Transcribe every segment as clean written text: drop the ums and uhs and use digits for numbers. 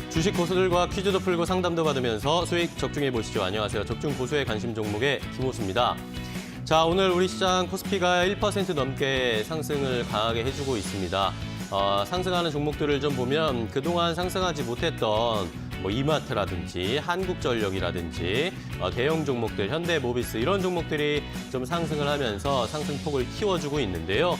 주식 고수들과 퀴즈도 풀고 상담도 받으면서 수익 적중해 보시죠. 안녕하세요. 적중 고수의 관심 종목의 김호수입니다. 자, 오늘 우리 시장 코스피가 1% 넘게 상승을 강하게 해주고 있습니다. 상승하는 종목들을 좀 보면 그동안 상승하지 못했던 이마트라든지 한국전력이라든지 대형 종목들, 현대모비스 이런 종목들이 좀 상승을 하면서 상승폭을 키워주고 있는데요.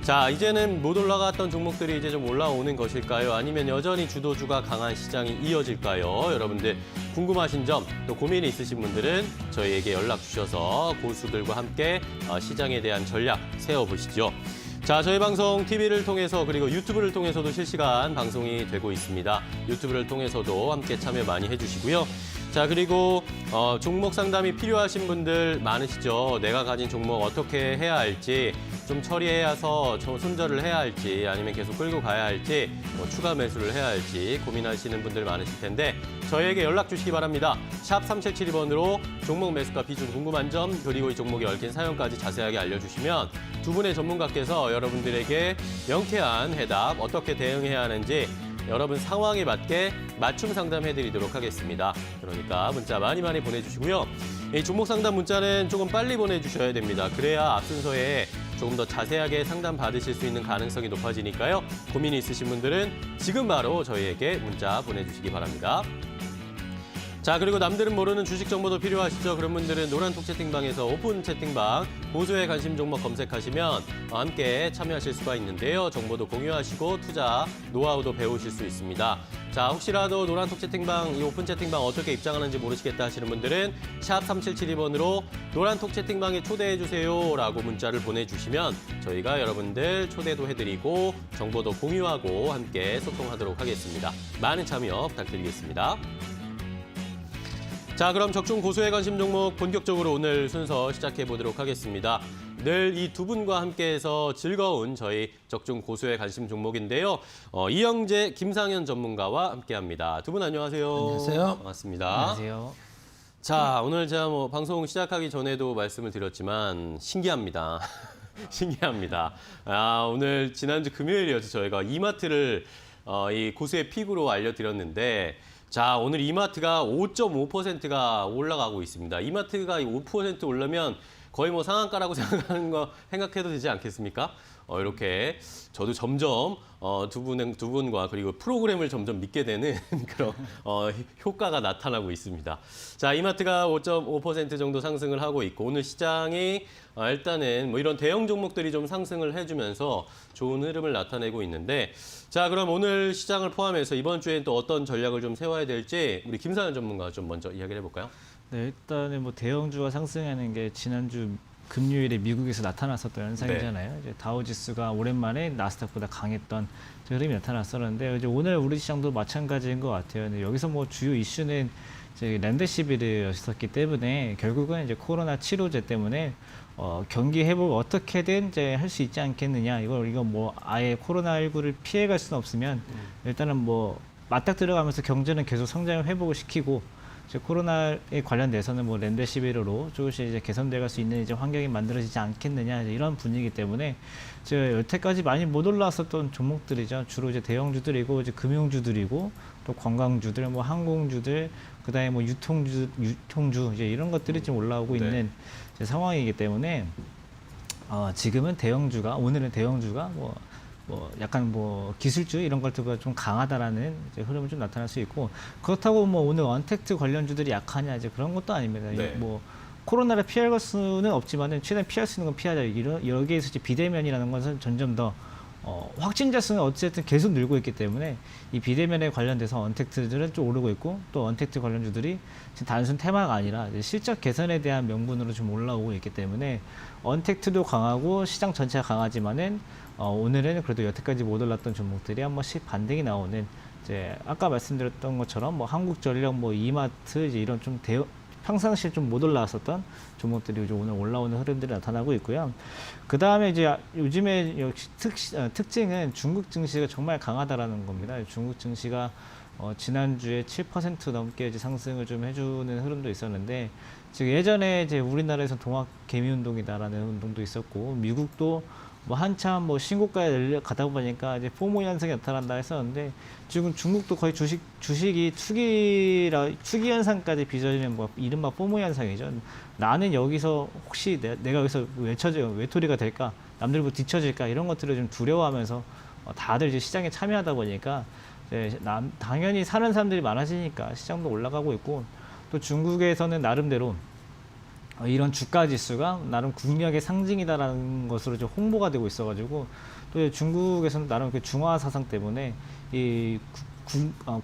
자, 이제는 못 올라갔던 종목들이 이제 좀 올라오는 것일까요? 아니면 여전히 주도주가 강한 시장이 이어질까요? 여러분들 궁금하신 점, 또 고민이 있으신 분들은 저희에게 연락 주셔서 고수들과 함께 시장에 대한 전략 세워보시죠. 자, 저희 방송 TV를 통해서 그리고 유튜브를 통해서도 실시간 방송이 되고 있습니다. 유튜브를 통해서도 함께 참여 많이 해주시고요. 자, 그리고 종목 상담이 필요하신 분들 많으시죠. 내가 가진 종목 어떻게 해야 할지, 좀 처리해서 손절을 해야 할지, 아니면 계속 끌고 가야 할지, 추가 매수를 해야 할지 고민하시는 분들 많으실 텐데 저희에게 연락 주시기 바랍니다. 샵 3772번으로 종목 매수가 비중 궁금한 점, 그리고 이 종목에 얽힌 사연까지 자세하게 알려주시면 두 분의 전문가께서 여러분들에게 명쾌한 해답, 어떻게 대응해야 하는지 여러분 상황에 맞게 맞춤 상담해드리도록 하겠습니다. 그러니까 문자 많이 보내주시고요. 이 종목 상담 문자는 조금 빨리 보내주셔야 됩니다. 그래야 앞 순서에 조금 더 자세하게 상담 받으실 수 있는 가능성이 높아지니까요. 고민이 있으신 분들은 지금 바로 저희에게 문자 보내주시기 바랍니다. 자, 그리고 남들은 모르는 주식 정보도 필요하시죠? 그런 분들은 노란톡 채팅방에서 오픈 채팅방 고수의 관심 종목 검색하시면 함께 참여하실 수가 있는데요. 정보도 공유하시고 투자 노하우도 배우실 수 있습니다. 자, 혹시라도 노란톡 채팅방, 이 오픈 채팅방 어떻게 입장하는지 모르시겠다 하시는 분들은 샵 3772번으로 노란톡 채팅방에 초대해주세요 라고 문자를 보내주시면 저희가 여러분들 초대도 해드리고 정보도 공유하고 함께 소통하도록 하겠습니다. 많은 참여 부탁드리겠습니다. 자, 그럼 적중 고수의 관심 종목 본격적으로 오늘 순서 시작해 보도록 하겠습니다. 늘 이 두 분과 함께해서 즐거운 저희 적중 고수의 관심 종목인데요. 이영재, 김상현 전문가와 함께합니다. 두 분 안녕하세요. 안녕하세요. 반갑습니다. 안녕하세요. 자, 오늘 제가 방송 시작하기 전에도 말씀을 드렸지만 신기합니다. 신기합니다. 오늘 지난주 금요일이었죠. 저희가 이마트를 이 고수의 픽으로 알려드렸는데 자, 오늘 이마트가 5.5%가 올라가고 있습니다. 이마트가 5% 올라면 거의 상한가라고 생각해도 되지 않겠습니까? 이렇게 저도 점점 두 분과 그리고 프로그램을 점점 믿게 되는 그런 효과가 나타나고 있습니다. 자, 이마트가 5.5% 정도 상승을 하고 있고 오늘 시장이 일단은 이런 대형 종목들이 좀 상승을 해주면서 좋은 흐름을 나타내고 있는데 자, 그럼 오늘 시장을 포함해서 이번 주엔 또 어떤 전략을 좀 세워야 될지 우리 김상현 전문가 좀 먼저 이야기를 해볼까요? 네, 일단은 대형주가 상승하는 게 지난주 금요일에 미국에서 나타났었던 현상이잖아요. 이제 다우지수가 오랜만에 나스닥보다 강했던 흐름이 나타났었는데 이제 오늘 우리 시장도 마찬가지인 것 같아요. 근데 여기서 주요 이슈는 이제 렘데시비르였었기 때문에 결국은 이제 코로나 치료제 때문에 경기 회복 어떻게든 이제 할 수 있지 않겠느냐. 이거 아예 코로나19를 피해갈 수는 없으면 일단은 맞닥 들어가면서 경제는 계속 성장을 회복을 시키고 이제 코로나에 관련돼서는 렘데시비르로 조금씩 이제 개선돼 갈 수 있는 이제 환경이 만들어지지 않겠느냐 이런 분위기 때문에 제가 여태까지 많이 못 올라왔었던 종목들이죠. 주로 이제 대형주들이고 이제 금융주들이고 또 관광주들, 항공주들, 그다음에 유통주 이제 이런 것들이 좀 올라오고 있는 이제 상황이기 때문에 지금은 오늘은 대형주가 약간 기술주 이런 것들보다 좀 강하다라는 이제 흐름을 좀 나타날 수 있고 그렇다고 오늘 언택트 관련주들이 약하냐 이제 그런 것도 아닙니다. 네. 코로나를 피할 수는 없지만은 최대한 피할 수 있는 건 피하자. 여기에서 이제 비대면이라는 것은 점점 더 확진자 수는 어쨌든 계속 늘고 있기 때문에 이 비대면에 관련돼서 언택트들은 좀 오르고 있고 또 언택트 관련주들이 단순 테마가 아니라 실적 개선에 대한 명분으로 좀 올라오고 있기 때문에 언택트도 강하고 시장 전체가 강하지만은 오늘은 그래도 여태까지 못 올랐던 종목들이 한 번씩 반등이 나오는 이제 아까 말씀드렸던 것처럼 한국전력, 이마트 이제 이런 좀 평상시에 좀 못 올라왔었던 종목들이 이제 오늘 올라오는 흐름들이 나타나고 있고요. 그 다음에 이제 요즘에 역시 특징은 중국 증시가 정말 강하다라는 겁니다. 중국 증시가 지난주에 7% 넘게 이제 상승을 좀 해주는 흐름도 있었는데, 즉 예전에 이제 우리나라에서 동학 개미 운동이다라는 운동도 있었고, 미국도 뭐 한참 뭐 신고가에 가다 보니까 이제 포모 현상이 나타난다 했었는데 지금 중국도 거의 주식이 투기 현상까지 빚어지는 뭐 이른바 포모 현상이죠. 나는 여기서 혹시 내가 여기서 외톨이가 될까, 남들보다 뒤처질까 이런 것들을 좀 두려워하면서 다들 이제 시장에 참여하다 보니까 당연히 사는 사람들이 많아지니까 시장도 올라가고 있고, 또 중국에서는 나름대로 이런 주가 지수가 나름 국력의 상징이다라는 것으로 좀 홍보가 되고 있어가지고, 또 중국에서는 나름 그 중화 사상 때문에 이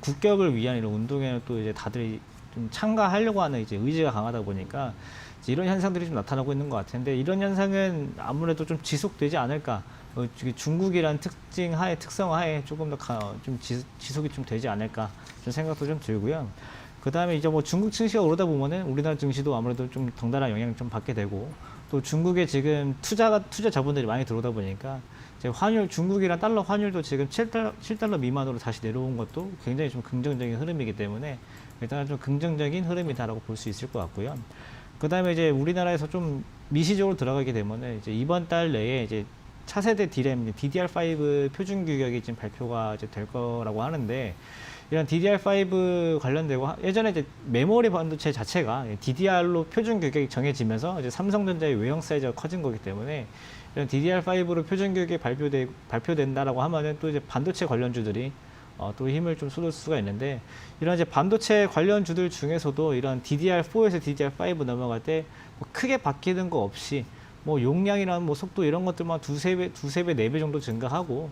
국격을 위한 이런 운동에는 또 이제 다들 좀 참가하려고 하는 이제 의지가 강하다 보니까 이제 이런 현상들이 좀 나타나고 있는 것 같은데, 이런 현상은 아무래도 좀 지속되지 않을까. 중국이란 특성 하에 조금 더 좀 지속이 좀 되지 않을까 좀 생각도 좀 들고요. 그 다음에 이제 뭐 중국 증시가 오르다 보면은 우리나라 증시도 아무래도 좀 덩달아 영향을 좀 받게 되고, 또 중국에 지금 투자 자본들이 많이 들어오다 보니까 이제 중국이랑 달러 환율도 지금 7달러 미만으로 다시 내려온 것도 굉장히 좀 긍정적인 흐름이기 때문에 일단은 좀 긍정적인 흐름이다라고 볼 수 있을 것 같고요. 그 다음에 이제 우리나라에서 좀 미시적으로 들어가게 되면은 이제 이번 달 내에 이제 차세대 DRAM, DDR5 표준 규격이 지금 발표가 이제 될 거라고 하는데, 이런 DDR5 관련되고 예전에 이제 메모리 반도체 자체가 DDR로 표준 규격이 정해지면서 이제 삼성전자의 외형 사이즈가 커진 거기 때문에 이런 DDR5로 표준 규격이 발표된다라고 하면은 또 이제 반도체 관련주들이 또 힘을 좀 쏟을 수가 있는데, 이런 이제 반도체 관련주들 중에서도 이런 DDR4에서 DDR5 넘어갈 때 뭐 크게 바뀌는 거 없이 뭐 용량이나 뭐 속도 이런 것들만 두세 배, 4배 정도 증가하고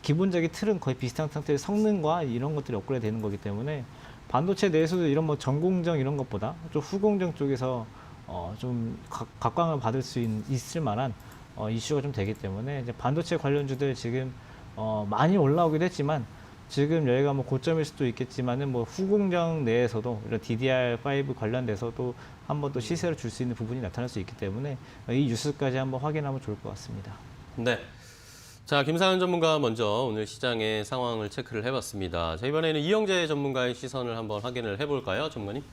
기본적인 틀은 거의 비슷한 상태의 성능과 이런 것들이 업그레이드 되는 거기 때문에 반도체 내에서도 이런 뭐 전공정 이런 것보다 좀 후공정 쪽에서 좀 각광을 받을 수 있을 만한 이슈가 좀 되기 때문에 이제 반도체 관련주들 지금 많이 올라오기도 했지만, 지금 여기가 뭐 고점일 수도 있겠지만은 뭐 후공정 내에서도 이런 DDR5 관련돼서도 한번 또 시세를 줄 수 있는 부분이 나타날 수 있기 때문에 이 뉴스까지 한번 확인하면 좋을 것 같습니다. 네. 자, 김상현 전문가 먼저 오늘 시장의 상황을 체크를 해봤습니다. 자, 이번에는 이영재 전문가의 시선을 한번 확인을 해볼까요, 전문가님?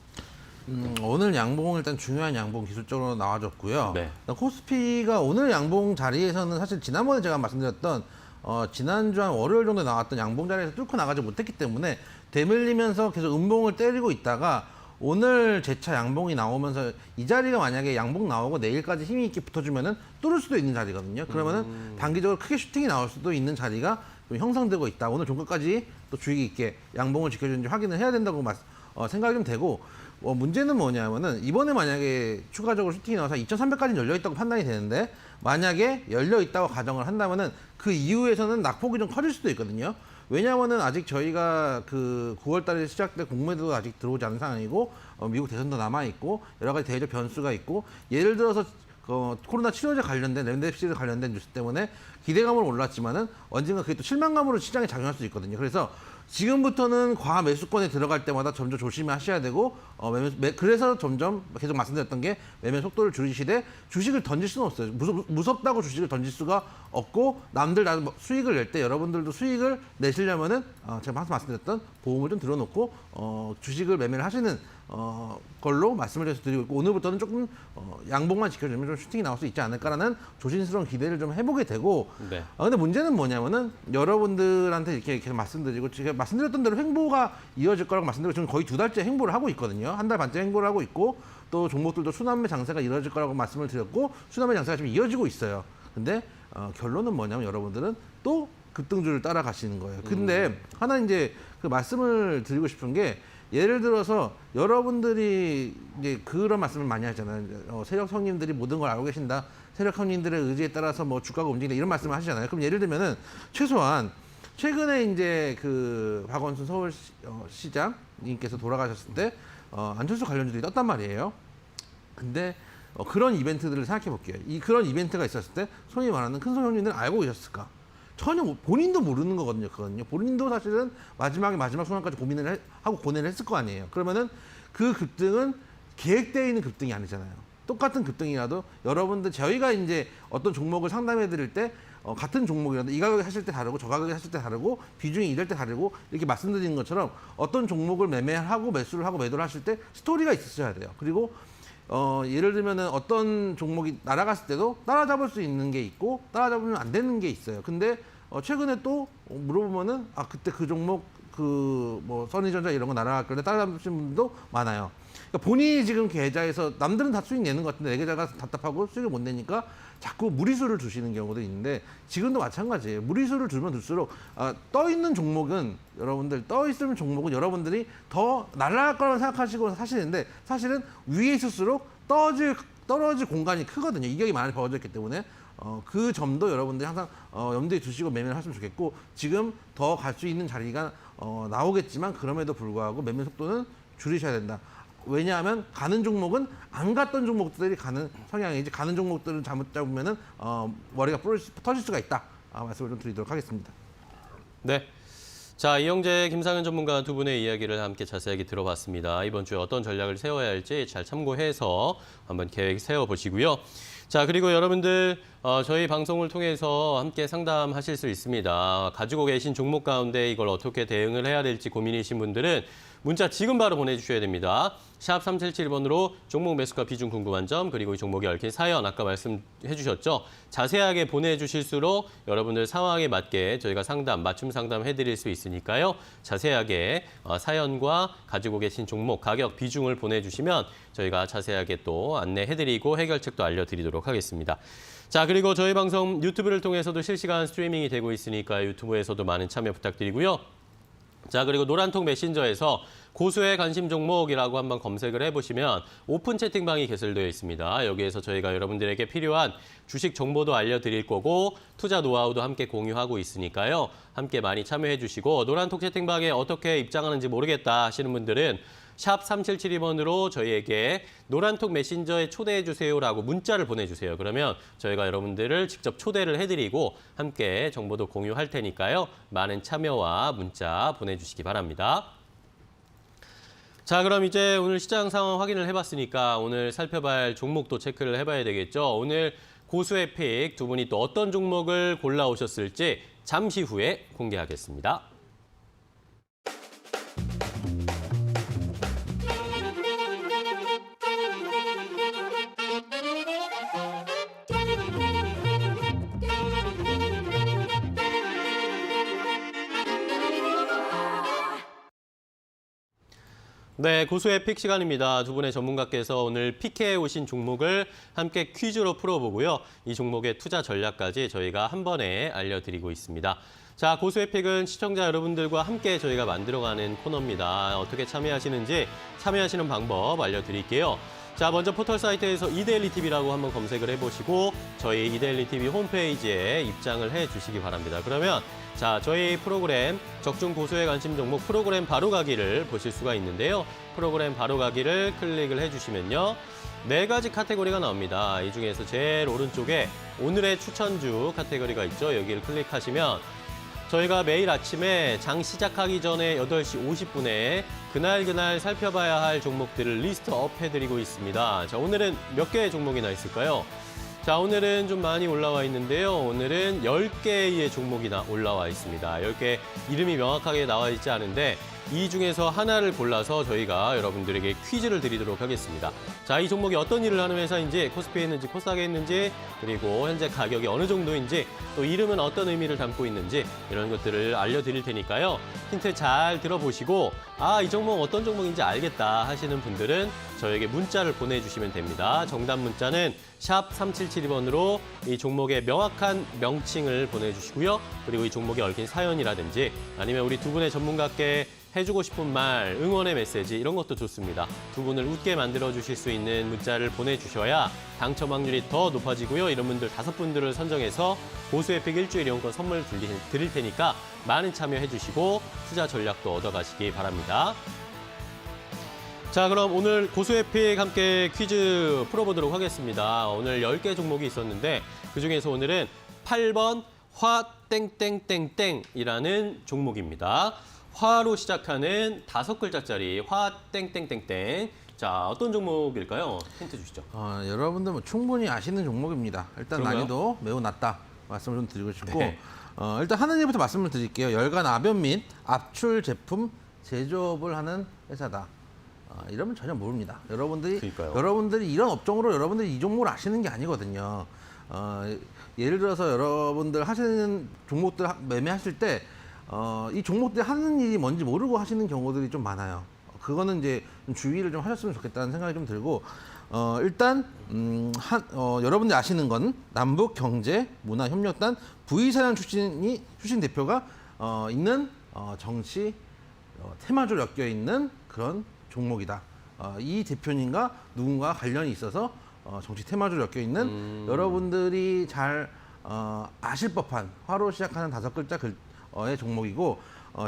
오늘 양봉 일단 중요한 양봉 기술적으로 나와줬고요. 네. 코스피가 오늘 양봉 자리에서는 사실 지난번에 제가 말씀드렸던 지난주 한 월요일 정도에 나왔던 양봉 자리에서 뚫고 나가지 못했기 때문에 되밀리면서 계속 음봉을 때리고 있다가 오늘 재차 양봉이 나오면서 이 자리가 만약에 양봉 나오고 내일까지 힘이 있게 붙어주면은 뚫을 수도 있는 자리거든요. 그러면은 단기적으로 크게 슈팅이 나올 수도 있는 자리가 좀 형성되고 있다. 오늘 종가까지 또 주의 깊게 양봉을 지켜주는지 확인을 해야 된다고 생각이 좀 되고, 문제는 뭐냐면은 이번에 만약에 추가적으로 슈팅이 나와서 2,300까지 열려 있다고 판단이 되는데, 만약에 열려 있다고 가정을 한다면은 그 이후에서는 낙폭이 좀 커질 수도 있거든요. 왜냐하면은 아직 저희가 그 9월달에 시작된 공매도도 아직 들어오지 않은 상황이고, 미국 대선도 남아 있고 여러 가지 대외적 변수가 있고, 예를 들어서 코로나 치료제 관련된 렘데시비르 관련된 뉴스 때문에 기대감은 올랐지만은 언젠가 그게 또 실망감으로 시장에 작용할 수 있거든요. 그래서 지금부터는 과매수권에 들어갈 때마다 점점 조심하셔야 되고, 그래서 점점 계속 말씀드렸던 게 매매 속도를 줄이시되 주식을 던질 수는 없어요. 무섭다고 주식을 던질 수가 없고, 남들 다 수익을 낼 때 여러분들도 수익을 내시려면은 제가 항상 말씀드렸던 보험을 좀 들어놓고 주식을 매매를 하시는 걸로 말씀을 드리고 있고, 오늘부터는 조금 양봉만 지켜주면 좀 슈팅이 나올 수 있지 않을까라는 조심스러운 기대를 좀 해보게 되고, 네. 근데 문제는 뭐냐면은 여러분들한테 이렇게 계속 말씀드리고, 제가 말씀드렸던 대로 행보가 이어질 거라고 말씀드리고, 지금 거의 2달째 행보를 하고 있거든요. 한 달 반째 행보를 하고 있고, 또 종목들도 순환매 장세가 이어질 거라고 말씀을 드렸고, 순환매 장세가 지금 이어지고 있어요. 근데 결론은 뭐냐면 여러분들은 또 급등주를 따라가시는 거예요. 근데 하나 이제 그 말씀을 드리고 싶은 게, 예를 들어서 여러분들이 이제 그런 말씀을 많이 하잖아요. 세력 형님들이 모든 걸 알고 계신다. 세력 형님들의 의지에 따라서 뭐 주가가 움직인다. 이런 말씀을 하시잖아요. 그럼 예를 들면은 최소한 최근에 이제 그 박원순 서울시장님께서 돌아가셨을 때 안철수 관련주들이 떴단 말이에요. 근데 그런 이벤트들을 생각해 볼게요. 그런 이벤트가 있었을 때 소위 말하는 큰손 형님들은 알고 계셨을까? 전혀 본인도 모르는 거거든요. 본인도 사실은 마지막 순간까지 고민을 하고 고뇌를 했을 거 아니에요. 그러면은 그 급등은 계획되어 있는 급등이 아니잖아요. 똑같은 급등이라도 여러분들, 저희가 이제 어떤 종목을 상담해 드릴 때 같은 종목이라도 이 가격에 사실 때 다르고 저 가격에 사실 때 다르고 비중이 이럴 때 다르고 이렇게 말씀드리는 것처럼 어떤 종목을 매매하고 매수를 하고 매도를 하실 때 스토리가 있으셔야 돼요. 그리고 예를 들면은 어떤 종목이 날아갔을 때도 따라잡을 수 있는 게 있고 따라잡으면 안 되는 게 있어요. 근데 최근에 또 물어보면은 그때 그 종목 뭐 선의전자 이런 거 날아갔길래 따라잡으신 분도 많아요. 그러니까 본인이 지금 계좌에서 남들은 다 수익 내는 것 같은데 내 계좌가 답답하고 수익을 못 내니까 자꾸 무리수를 두시는 경우도 있는데 지금도 마찬가지예요. 무리수를 두면 둘수록 떠 있는 종목은 떠 있으면 종목은 여러분들이 더 날아갈 거라고 생각하시고 사시는데 사실은 위에 있을수록 떨어질 공간이 크거든요. 이격이 많이 벌어져 있기 때문에 그 점도 여러분들이 항상 염두에 두시고 매매를 하시면 좋겠고 지금 더 갈 수 있는 자리가 나오겠지만 그럼에도 불구하고 매매 속도는 줄이셔야 된다. 왜냐하면 가는 종목은 안 갔던 종목들이 가는 성향이지 가는 종목들은 잘못 잡으면은 머리가 터질 수가 있다. 말씀을 좀 드리도록 하겠습니다. 네. 자, 이영재, 김상현 전문가 두 분의 이야기를 함께 자세하게 들어봤습니다. 이번 주에 어떤 전략을 세워야 할지 잘 참고해서 한번 계획 세워보시고요. 자, 그리고 여러분들 저희 방송을 통해서 함께 상담하실 수 있습니다. 가지고 계신 종목 가운데 이걸 어떻게 대응을 해야 될지 고민이신 분들은 문자 지금 바로 보내주셔야 됩니다. 샵 3771번으로 종목 매수가 비중 궁금한 점 그리고 이 종목에 얽힌 사연 아까 말씀해 주셨죠. 자세하게 보내주실수록 여러분들 상황에 맞게 저희가 맞춤 상담 해드릴 수 있으니까요. 자세하게 사연과 가지고 계신 종목 가격 비중을 보내주시면 저희가 자세하게 또 안내해드리고 해결책도 알려드리도록 하겠습니다. 자, 그리고 저희 방송 유튜브를 통해서도 실시간 스트리밍이 되고 있으니까 유튜브에서도 많은 참여 부탁드리고요. 자, 그리고 노란통 메신저에서 고수의 관심 종목이라고 한번 검색을 해보시면 오픈 채팅방이 개설되어 있습니다. 여기에서 저희가 여러분들에게 필요한 주식 정보도 알려드릴 거고 투자 노하우도 함께 공유하고 있으니까요. 함께 많이 참여해 주시고 노란통 채팅방에 어떻게 입장하는지 모르겠다 하시는 분들은 샵 3772번으로 저희에게 노란톡 메신저에 초대해 주세요라고 문자를 보내주세요. 그러면 저희가 여러분들을 직접 초대를 해드리고 함께 정보도 공유할 테니까요. 많은 참여와 문자 보내주시기 바랍니다. 자, 그럼 이제 오늘 시장 상황 확인을 해봤으니까 오늘 살펴봐야 할 종목도 체크를 해봐야 되겠죠. 오늘 고수의 픽 두 분이 또 어떤 종목을 골라오셨을지 잠시 후에 공개하겠습니다. 네, 고수의 픽 시간입니다. 두 분의 전문가께서 오늘 픽해 오신 종목을 함께 퀴즈로 풀어보고요. 이 종목의 투자 전략까지 저희가 한 번에 알려드리고 있습니다. 자, 고수의 픽은 시청자 여러분들과 함께 저희가 만들어가는 코너입니다. 어떻게 참여하시는지 참여하시는 방법 알려드릴게요. 자, 먼저 포털 사이트에서 이데일리 TV라고 한번 검색을 해보시고 저희 이데일리 TV 홈페이지에 입장을 해주시기 바랍니다. 그러면 자, 저희 프로그램 적중 고수의 관심 종목 프로그램 바로가기를 보실 수가 있는데요. 프로그램 바로가기를 클릭을 해주시면요. 4가지 카테고리가 나옵니다. 이 중에서 제일 오른쪽에 오늘의 추천주 카테고리가 있죠. 여기를 클릭하시면 저희가 매일 아침에 장 시작하기 전에 8시 50분에 그날 살펴봐야 할 종목들을 리스트업 해드리고 있습니다. 자, 오늘은 몇 개의 종목이나 있을까요? 자, 오늘은 좀 많이 올라와 있는데요. 오늘은 10개의 종목이나 올라와 있습니다. 10개 이름이 명확하게 나와 있지 않은데 이 중에서 하나를 골라서 저희가 여러분들에게 퀴즈를 드리도록 하겠습니다. 자, 이 종목이 어떤 일을 하는 회사인지, 코스피에 있는지, 코스닥에 있는지, 그리고 현재 가격이 어느 정도인지, 또 이름은 어떤 의미를 담고 있는지 이런 것들을 알려드릴 테니까요. 힌트 잘 들어보시고 이 종목 어떤 종목인지 알겠다 하시는 분들은 저에게 문자를 보내주시면 됩니다. 정답 문자는 샵 3772번으로 이 종목의 명확한 명칭을 보내주시고요. 그리고 이 종목에 얽힌 사연이라든지 아니면 우리 두 분의 전문가께 해주고 싶은 말, 응원의 메시지 이런 것도 좋습니다. 두 분을 웃게 만들어주실 수 있는 문자를 보내주셔야 당첨 확률이 더 높아지고요. 이런 분들 5분들을 선정해서 고수의 픽 일주일 이용권 선물 드릴 테니까 많은 참여해주시고 투자 전략도 얻어가시기 바랍니다. 자, 그럼 오늘 고수의 픽 함께 퀴즈 풀어보도록 하겠습니다. 오늘 10개 종목이 있었는데 그중에서 오늘은 8번 화땡땡땡땡이라는 종목입니다. 화로 시작하는 5글자짜리 화땡땡땡땡. 자, 어떤 종목일까요? 힌트 주시죠. 여러분들 충분히 아시는 종목입니다. 일단 그런가요? 난이도 매우 낮다 말씀을 좀 드리고 싶고 네. 일단 하는 일부터 말씀을 드릴게요. 열간 압연 및 압출 제품 제조업을 하는 회사다. 이러면 전혀 모릅니다. 그러니까요. 여러분들이 이런 업종으로 여러분들이 이 종목을 아시는 게 아니거든요. 예를 들어서 여러분들 하시는 종목들 매매하실 때 이 종목들 하는 일이 뭔지 모르고 하시는 경우들이 좀 많아요. 그거는 이제 좀 주의를 좀 하셨으면 좋겠다는 생각이 좀 들고 일단 여러분들이 아시는 건 남북경제문화협력단 V사장 출신 대표가 있는 정치 테마주로 엮여 있는 그런 종목이다. 이 대표님과 누군가 관련이 있어서 정치 테마주로 엮여 있는 여러분들이 잘 아실 법한 화로 시작하는 5글자의 종목이고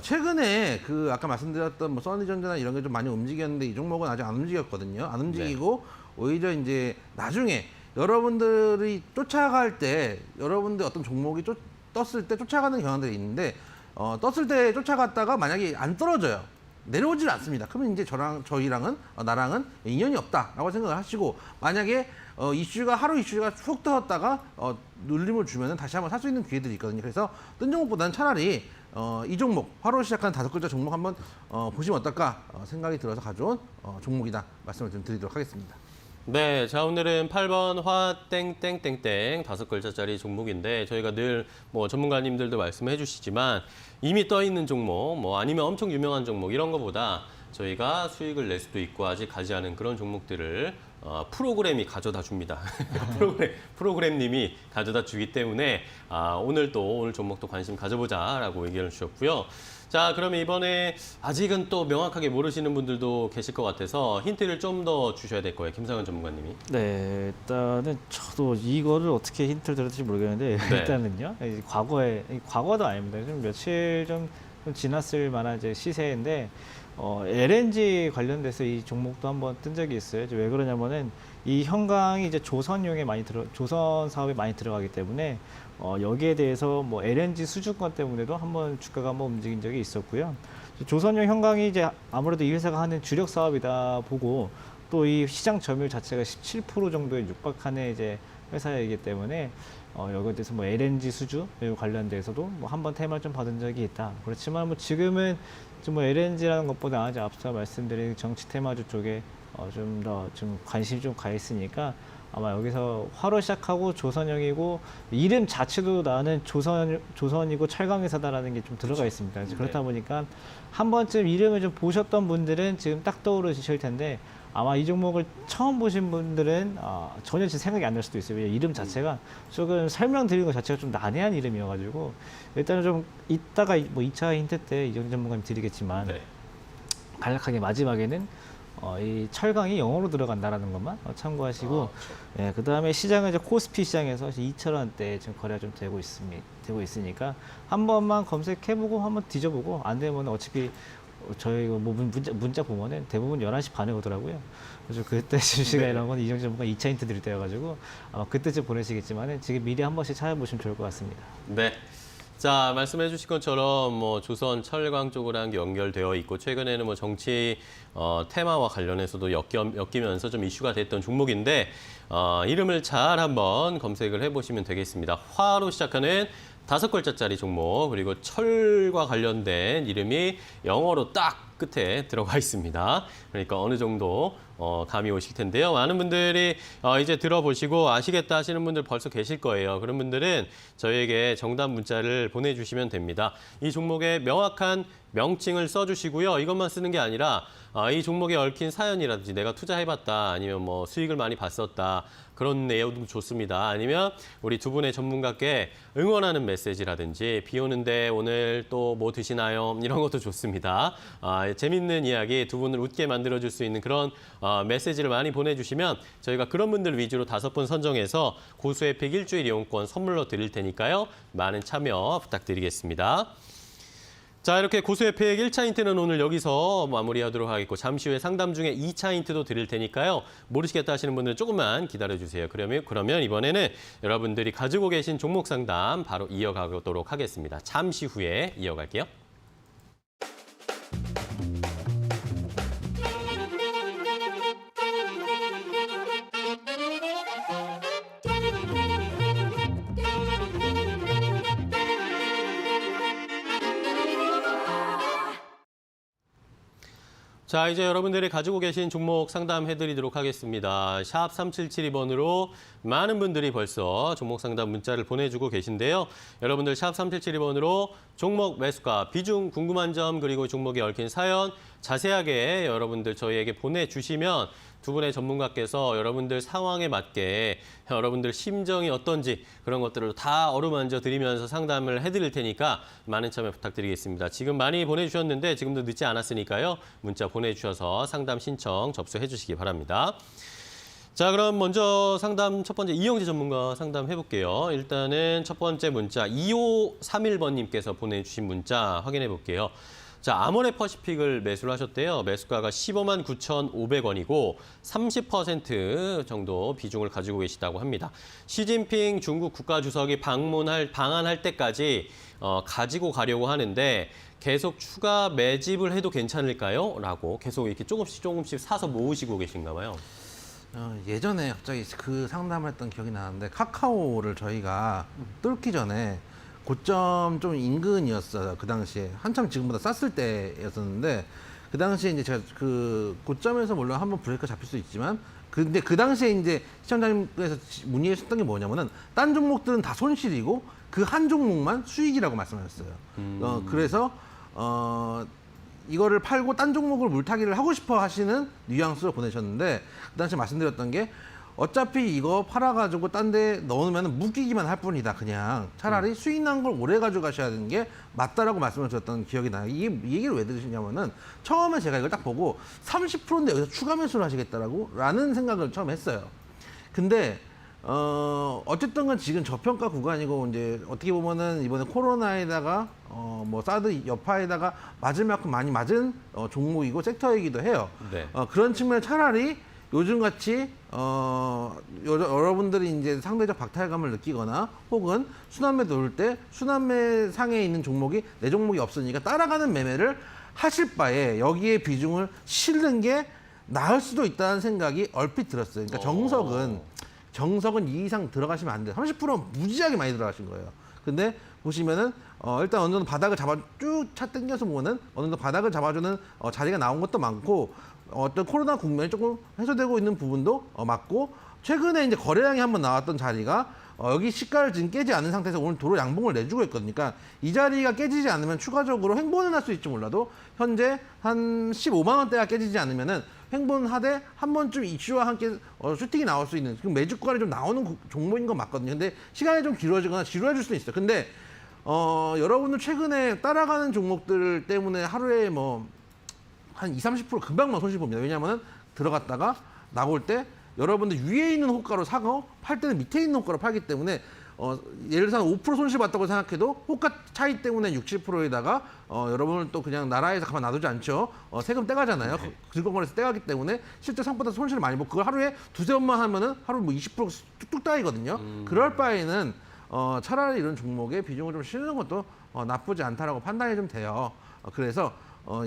최근에 그 아까 말씀드렸던 뭐 써니전자나 이런 게 좀 많이 움직였는데 이 종목은 아직 안 움직였거든요. 안 움직이고 오히려 이제 나중에 여러분들이 쫓아갈 때 여러분들 어떤 종목이 떴을 때 쫓아가는 경향들이 있는데 떴을 때 쫓아갔다가 만약에 안 떨어져요. 내려오질 않습니다. 그러면 이제 저희랑은 나랑은 인연이 없다라고 생각을 하시고 만약에 하루 이슈가 훅 떠졌다가 눌림을 주면은 다시 한번 살 수 있는 기회들이 있거든요. 그래서 뜬 종목보다는 차라리 이 종목 화로 시작하는 5글자 종목 한번 보시면 어떨까 생각이 들어서 가져온 종목이다 말씀을 좀 드리도록 하겠습니다. 네, 자 오늘은 8번 화땡땡땡땡 5글자짜리 종목인데 저희가 늘 뭐 전문가님들도 말씀해 주시지만 이미 떠 있는 종목, 뭐 아니면 엄청 유명한 종목 이런 거보다 저희가 수익을 낼 수도 있고 아직 가지 않은 그런 종목들을 프로그램이 가져다 줍니다. 프로그램님이 가져다 주기 때문에 오늘 종목도 관심 가져보자라고 의견을 주셨고요. 자, 그러면 이번에 아직은 또 명확하게 모르시는 분들도 계실 것 같아서 힌트를 좀 더 주셔야 될 거예요. 김상현 전문가님이. 네, 일단은 저도 이거를 어떻게 힌트를 드렸는지 모르겠는데 네. 일단은요. 과거도 아닙니다. 좀 며칠 좀 지났을 만한 이제 시세인데 LNG 관련돼서 이 종목도 한번 뜬 적이 있어요. 이제 왜 그러냐면은 이 현강이 이제 조선 사업에 많이 들어가기 때문에 여기에 대해서 뭐 LNG 수주권 때문에도 한번 주가가 한번 움직인 적이 있었고요. 조선용 현강이 이제 아무래도 이 회사가 하는 주력 사업이다 보고 또 이 시장 점유율 자체가 17% 정도에 육박하는 이제 회사이기 때문에 여기에 대해서 뭐 LNG 수주 관련돼서도 뭐 한번 테마를 좀 받은 적이 있다. 그렇지만 뭐 지금은 좀 뭐 LNG라는 것보다 이제 앞서 말씀드린 정치 테마주 쪽에 좀 더 좀 관심이 좀 가 있으니까 아마 여기서 화로 시작하고 조선형이고 이름 자체도 나는 조선이고 철강회사다라는 게 좀 들어가 있습니다. 그래서 그렇다 보니까 한 번쯤 이름을 좀 보셨던 분들은 지금 딱 떠오르실 텐데 아마 이 종목을 처음 보신 분들은 전혀 지금 생각이 안 날 수도 있어요. 이름 자체가 조금 설명드리는 것 자체가 좀 난해한 이름이어가지고 일단은 좀 이따가 뭐 2차 힌트 때 이정 전문가님 드리겠지만 간략하게 마지막에는 이 철강이 영어로 들어간다라는 것만 참고하시고 그 다음에 시장은 이제 코스피 시장에서 2,000원대 지금 거래가 좀 되고 있으니까 한 번만 검색해보고 한번 뒤져보고 안 되면 어차피 저희 뭐 문자 보면은 대부분 11시 반에 오더라고요. 그래서 그때 시간 이런 건 이정 전문가 2차 힌트 드릴 때여가지고 아마 그때쯤 보내시겠지만 지금 미리 한 번씩 찾아보시면 좋을 것 같습니다. 네. 자, 말씀해 주신 것처럼 뭐 조선 철강 쪽이랑 연결되어 있고 최근에는 뭐 정치 테마와 관련해서도 엮이면서 좀 이슈가 됐던 종목인데 이름을 잘 한번 검색을 해보시면 되겠습니다. 화로 시작하는 5글자짜리 종목 그리고 철과 관련된 이름이 영어로 딱 끝에 들어가 있습니다. 그러니까 어느 정도 감이 오실 텐데요. 많은 분들이 이제 들어보시고 아시겠다 하시는 분들 벌써 계실 거예요. 그런 분들은 저희에게 정답 문자를 보내주시면 됩니다. 이 종목의 명확한 명칭을 써주시고요. 이것만 쓰는 게 아니라 이 종목에 얽힌 사연이라든지 내가 투자해봤다 아니면 뭐 수익을 많이 봤었다 그런 내용도 좋습니다. 아니면 우리 두 분의 전문가께 응원하는 메시지라든지 비 오는데 오늘 또 뭐 드시나요? 이런 것도 좋습니다. 재밌는 이야기 두 분을 웃게 만들어줄 수 있는 그런 메시지를 많이 보내주시면 저희가 그런 분들 위주로 5분 선정해서 고수의 픽 일주일 이용권 선물로 드릴 테니까요. 많은 참여 부탁드리겠습니다. 자, 이렇게 고수의 픽 1차 힌트는 오늘 여기서 마무리하도록 하겠고 잠시 후에 상담 중에 2차 힌트도 드릴 테니까요. 모르시겠다 하시는 분들은 조금만 기다려주세요. 그러면 이번에는 여러분들이 가지고 계신 종목 상담 바로 이어가도록 하겠습니다. 잠시 후에 이어갈게요. 자, 이제 여러분들이 가지고 계신 종목 상담해드리도록 하겠습니다. 샵 3772번으로 많은 분들이 벌써 종목 상담 문자를 보내주고 계신데요. 여러분들 샵 3772번으로 종목 매수가, 비중, 궁금한 점, 그리고 종목에 얽힌 사연 자세하게 여러분들 저희에게 보내주시면 두 분의 전문가께서 여러분들 상황에 맞게 여러분들 심정이 어떤지 그런 것들을 다 어루만져 드리면서 상담을 해드릴 테니까 많은 참여 부탁드리겠습니다. 지금 많이 보내주셨는데 지금도 늦지 않았으니까요. 문자 보내주셔서 상담 신청 접수해 주시기 바랍니다. 자, 그럼 먼저 상담 첫 번째 이영재 전문가 상담해 볼게요. 일단은 첫 번째 문자 2531번님께서 보내주신 문자 확인해 볼게요. 자, 아모레퍼시픽을 매수를 하셨대요. 매수가가 15만 9,500원이고 30% 정도 비중을 가지고 계시다고 합니다. 시진핑 중국 국가주석이 방한할 때까지 가지고 가려고 하는데 계속 추가 매집을 해도 괜찮을까요? 라고 계속 이렇게 조금씩 사서 모으시고 계신가 봐요. 예전에 갑자기 그 상담을 했던 기억이 나는데 카카오를 저희가 뚫기 전에 고점 좀 인근이었어요. 그 당시에 한참 지금보다 쌌을 때였었는데 그 당시에 이제 제가 그 고점에서 물론 한번 브레이크 잡힐 수 있지만 근데 그 당시에 이제 시청자님께서 문의하셨던 게 뭐냐면은 딴 종목들은 다 손실이고 그 한 종목만 수익이라고 말씀하셨어요. 그래서 이거를 팔고 딴 종목을 물타기를 하고 싶어 하시는 뉘앙스로 보내셨는데 그 당시에 말씀드렸던 게 어차피 이거 팔아가지고 딴 데 넣으면 묶이기만 할 뿐이다. 그냥 차라리 수익 난 걸 오래 가져가셔야 되는 게 맞다라고 말씀을 드렸던 기억이 나요. 이 얘기를 왜 들으시냐면은 처음에 제가 이걸 딱 보고 30%인데 여기서 추가 매수를 하시겠다라는 생각을 처음 했어요. 근데 어쨌든 간 지금 저평가 구간이고 이제 어떻게 보면은 이번에 코로나에다가 뭐 사드 여파에다가 맞을 만큼 많이 맞은 종목이고 섹터이기도 해요. 네. 그런 측면에 차라리 요즘같이 여러분들이 이제 상대적 박탈감을 느끼거나 혹은 순환매 돌 때 순환매 상에 있는 종목이 내 종목이 없으니까 따라가는 매매를 하실 바에 여기에 비중을 실는 게 나을 수도 있다는 생각이 얼핏 들었어요. 그러니까 정석은 이 이상 들어가시면 안 돼요. 30% 무지하게 많이 들어가신 거예요. 근데 보시면은 일단 어느 정도 바닥을 쭉 차 당겨서 보면은 어느 정도 바닥을 잡아주는 자리가 나온 것도 많고 어떤 코로나 국면이 조금 해소되고 있는 부분도 맞고 최근에 이제 거래량이 한번 나왔던 자리가 여기 시가를 지금 깨지 않은 상태에서 오늘 도로 양봉을 내주고 있거든요. 그러니까 이 자리가 깨지지 않으면 추가적으로 횡보는 할 수 있지 몰라도 현재 한 15만 원대가 깨지지 않으면은 횡보하되 한 번쯤 이슈와 함께 슈팅이 나올 수 있는 지금 매주 구간이 좀 나오는 종목인 건 맞거든요. 근데 시간이 좀 길어지거나 지루해질 수는 있어요. 근데 여러분들 최근에 따라가는 종목들 때문에 하루에 뭐 한 20-30% 금방만 손실 봅니다. 왜냐하면 들어갔다가 나올 때 여러분들 위에 있는 호가로 사고 팔 때는 밑에 있는 호가로 팔기 때문에 예를 들어서 5% 손실 봤다고 생각해도 호가 차이 때문에 60%에다가 여러분은 또 그냥 나라에서 가만 놔두지 않죠. 세금 떼가잖아요. 증권거래에서 떼가기 때문에 실제 상보다 손실을 많이 보고 그걸 하루에 두세 번만 하면은 하루 뭐 20% 뚝뚝 따이거든요. 그럴 바에는 차라리 이런 종목에 비중을 좀 실는 것도 나쁘지 않다라고 판단이 좀 돼요. 그래서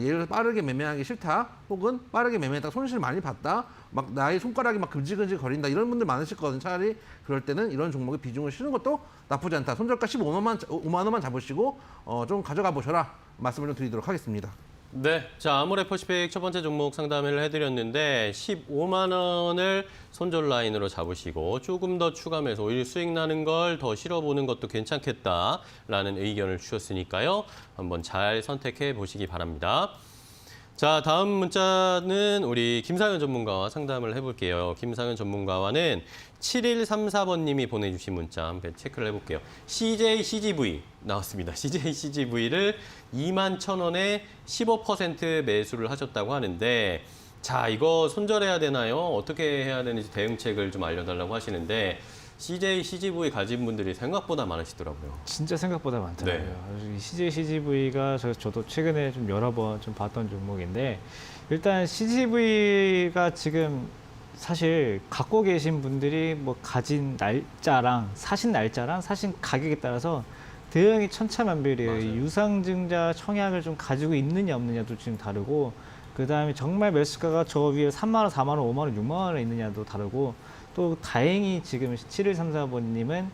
예를 들어 빠르게 매매하기 싫다 혹은 빠르게 매매했다가 손실 많이 봤다 막 나의 손가락이 막 금질금질 거린다 이런 분들 많으실 거거든요. 차라리 그럴 때는 이런 종목에 비중을 실는 것도 나쁘지 않다. 손절가 5만 원만 잡으시고 좀 가져가 보셔라 말씀을 좀 드리도록 하겠습니다. 네, 자 아모레퍼시픽 첫 번째 종목 상담을 해드렸는데 15만 원을 손절 라인으로 잡으시고 조금 더 추가 매수, 오히려 수익 나는 걸 더 실어보는 것도 괜찮겠다라는 의견을 주셨으니까요. 한번 잘 선택해 보시기 바랍니다. 자, 다음 문자는 우리 김상현 전문가와 상담을 해볼게요. 김상현 전문가와는 7134번님이 보내주신 문자 한번 체크를 해볼게요. CJ-CGV 나왔습니다. CJ-CGV를 21,000원에 15% 매수를 하셨다고 하는데 자, 이거 손절해야 되나요? 어떻게 해야 되는지 대응책을 좀 알려달라고 하시는데 CJ-CGV 가진 분들이 생각보다 많으시더라고요. 진짜 생각보다 많더라고요. CJ CGV가 저도 최근에 좀 여러 번 좀 봤던 종목인데 일단 CGV가 지금 사실 갖고 계신 분들이 뭐 가진 날짜랑 사신 가격에 따라서 대응이 천차만별이에요. 맞아요. 유상증자 청약을 좀 가지고 있느냐 없느냐도 지금 다르고 그다음에 정말 매수가가 저 위에 3만 원, 4만 원, 5만 원, 6만 원에 있느냐도 다르고 또 다행히 지금 7134번님은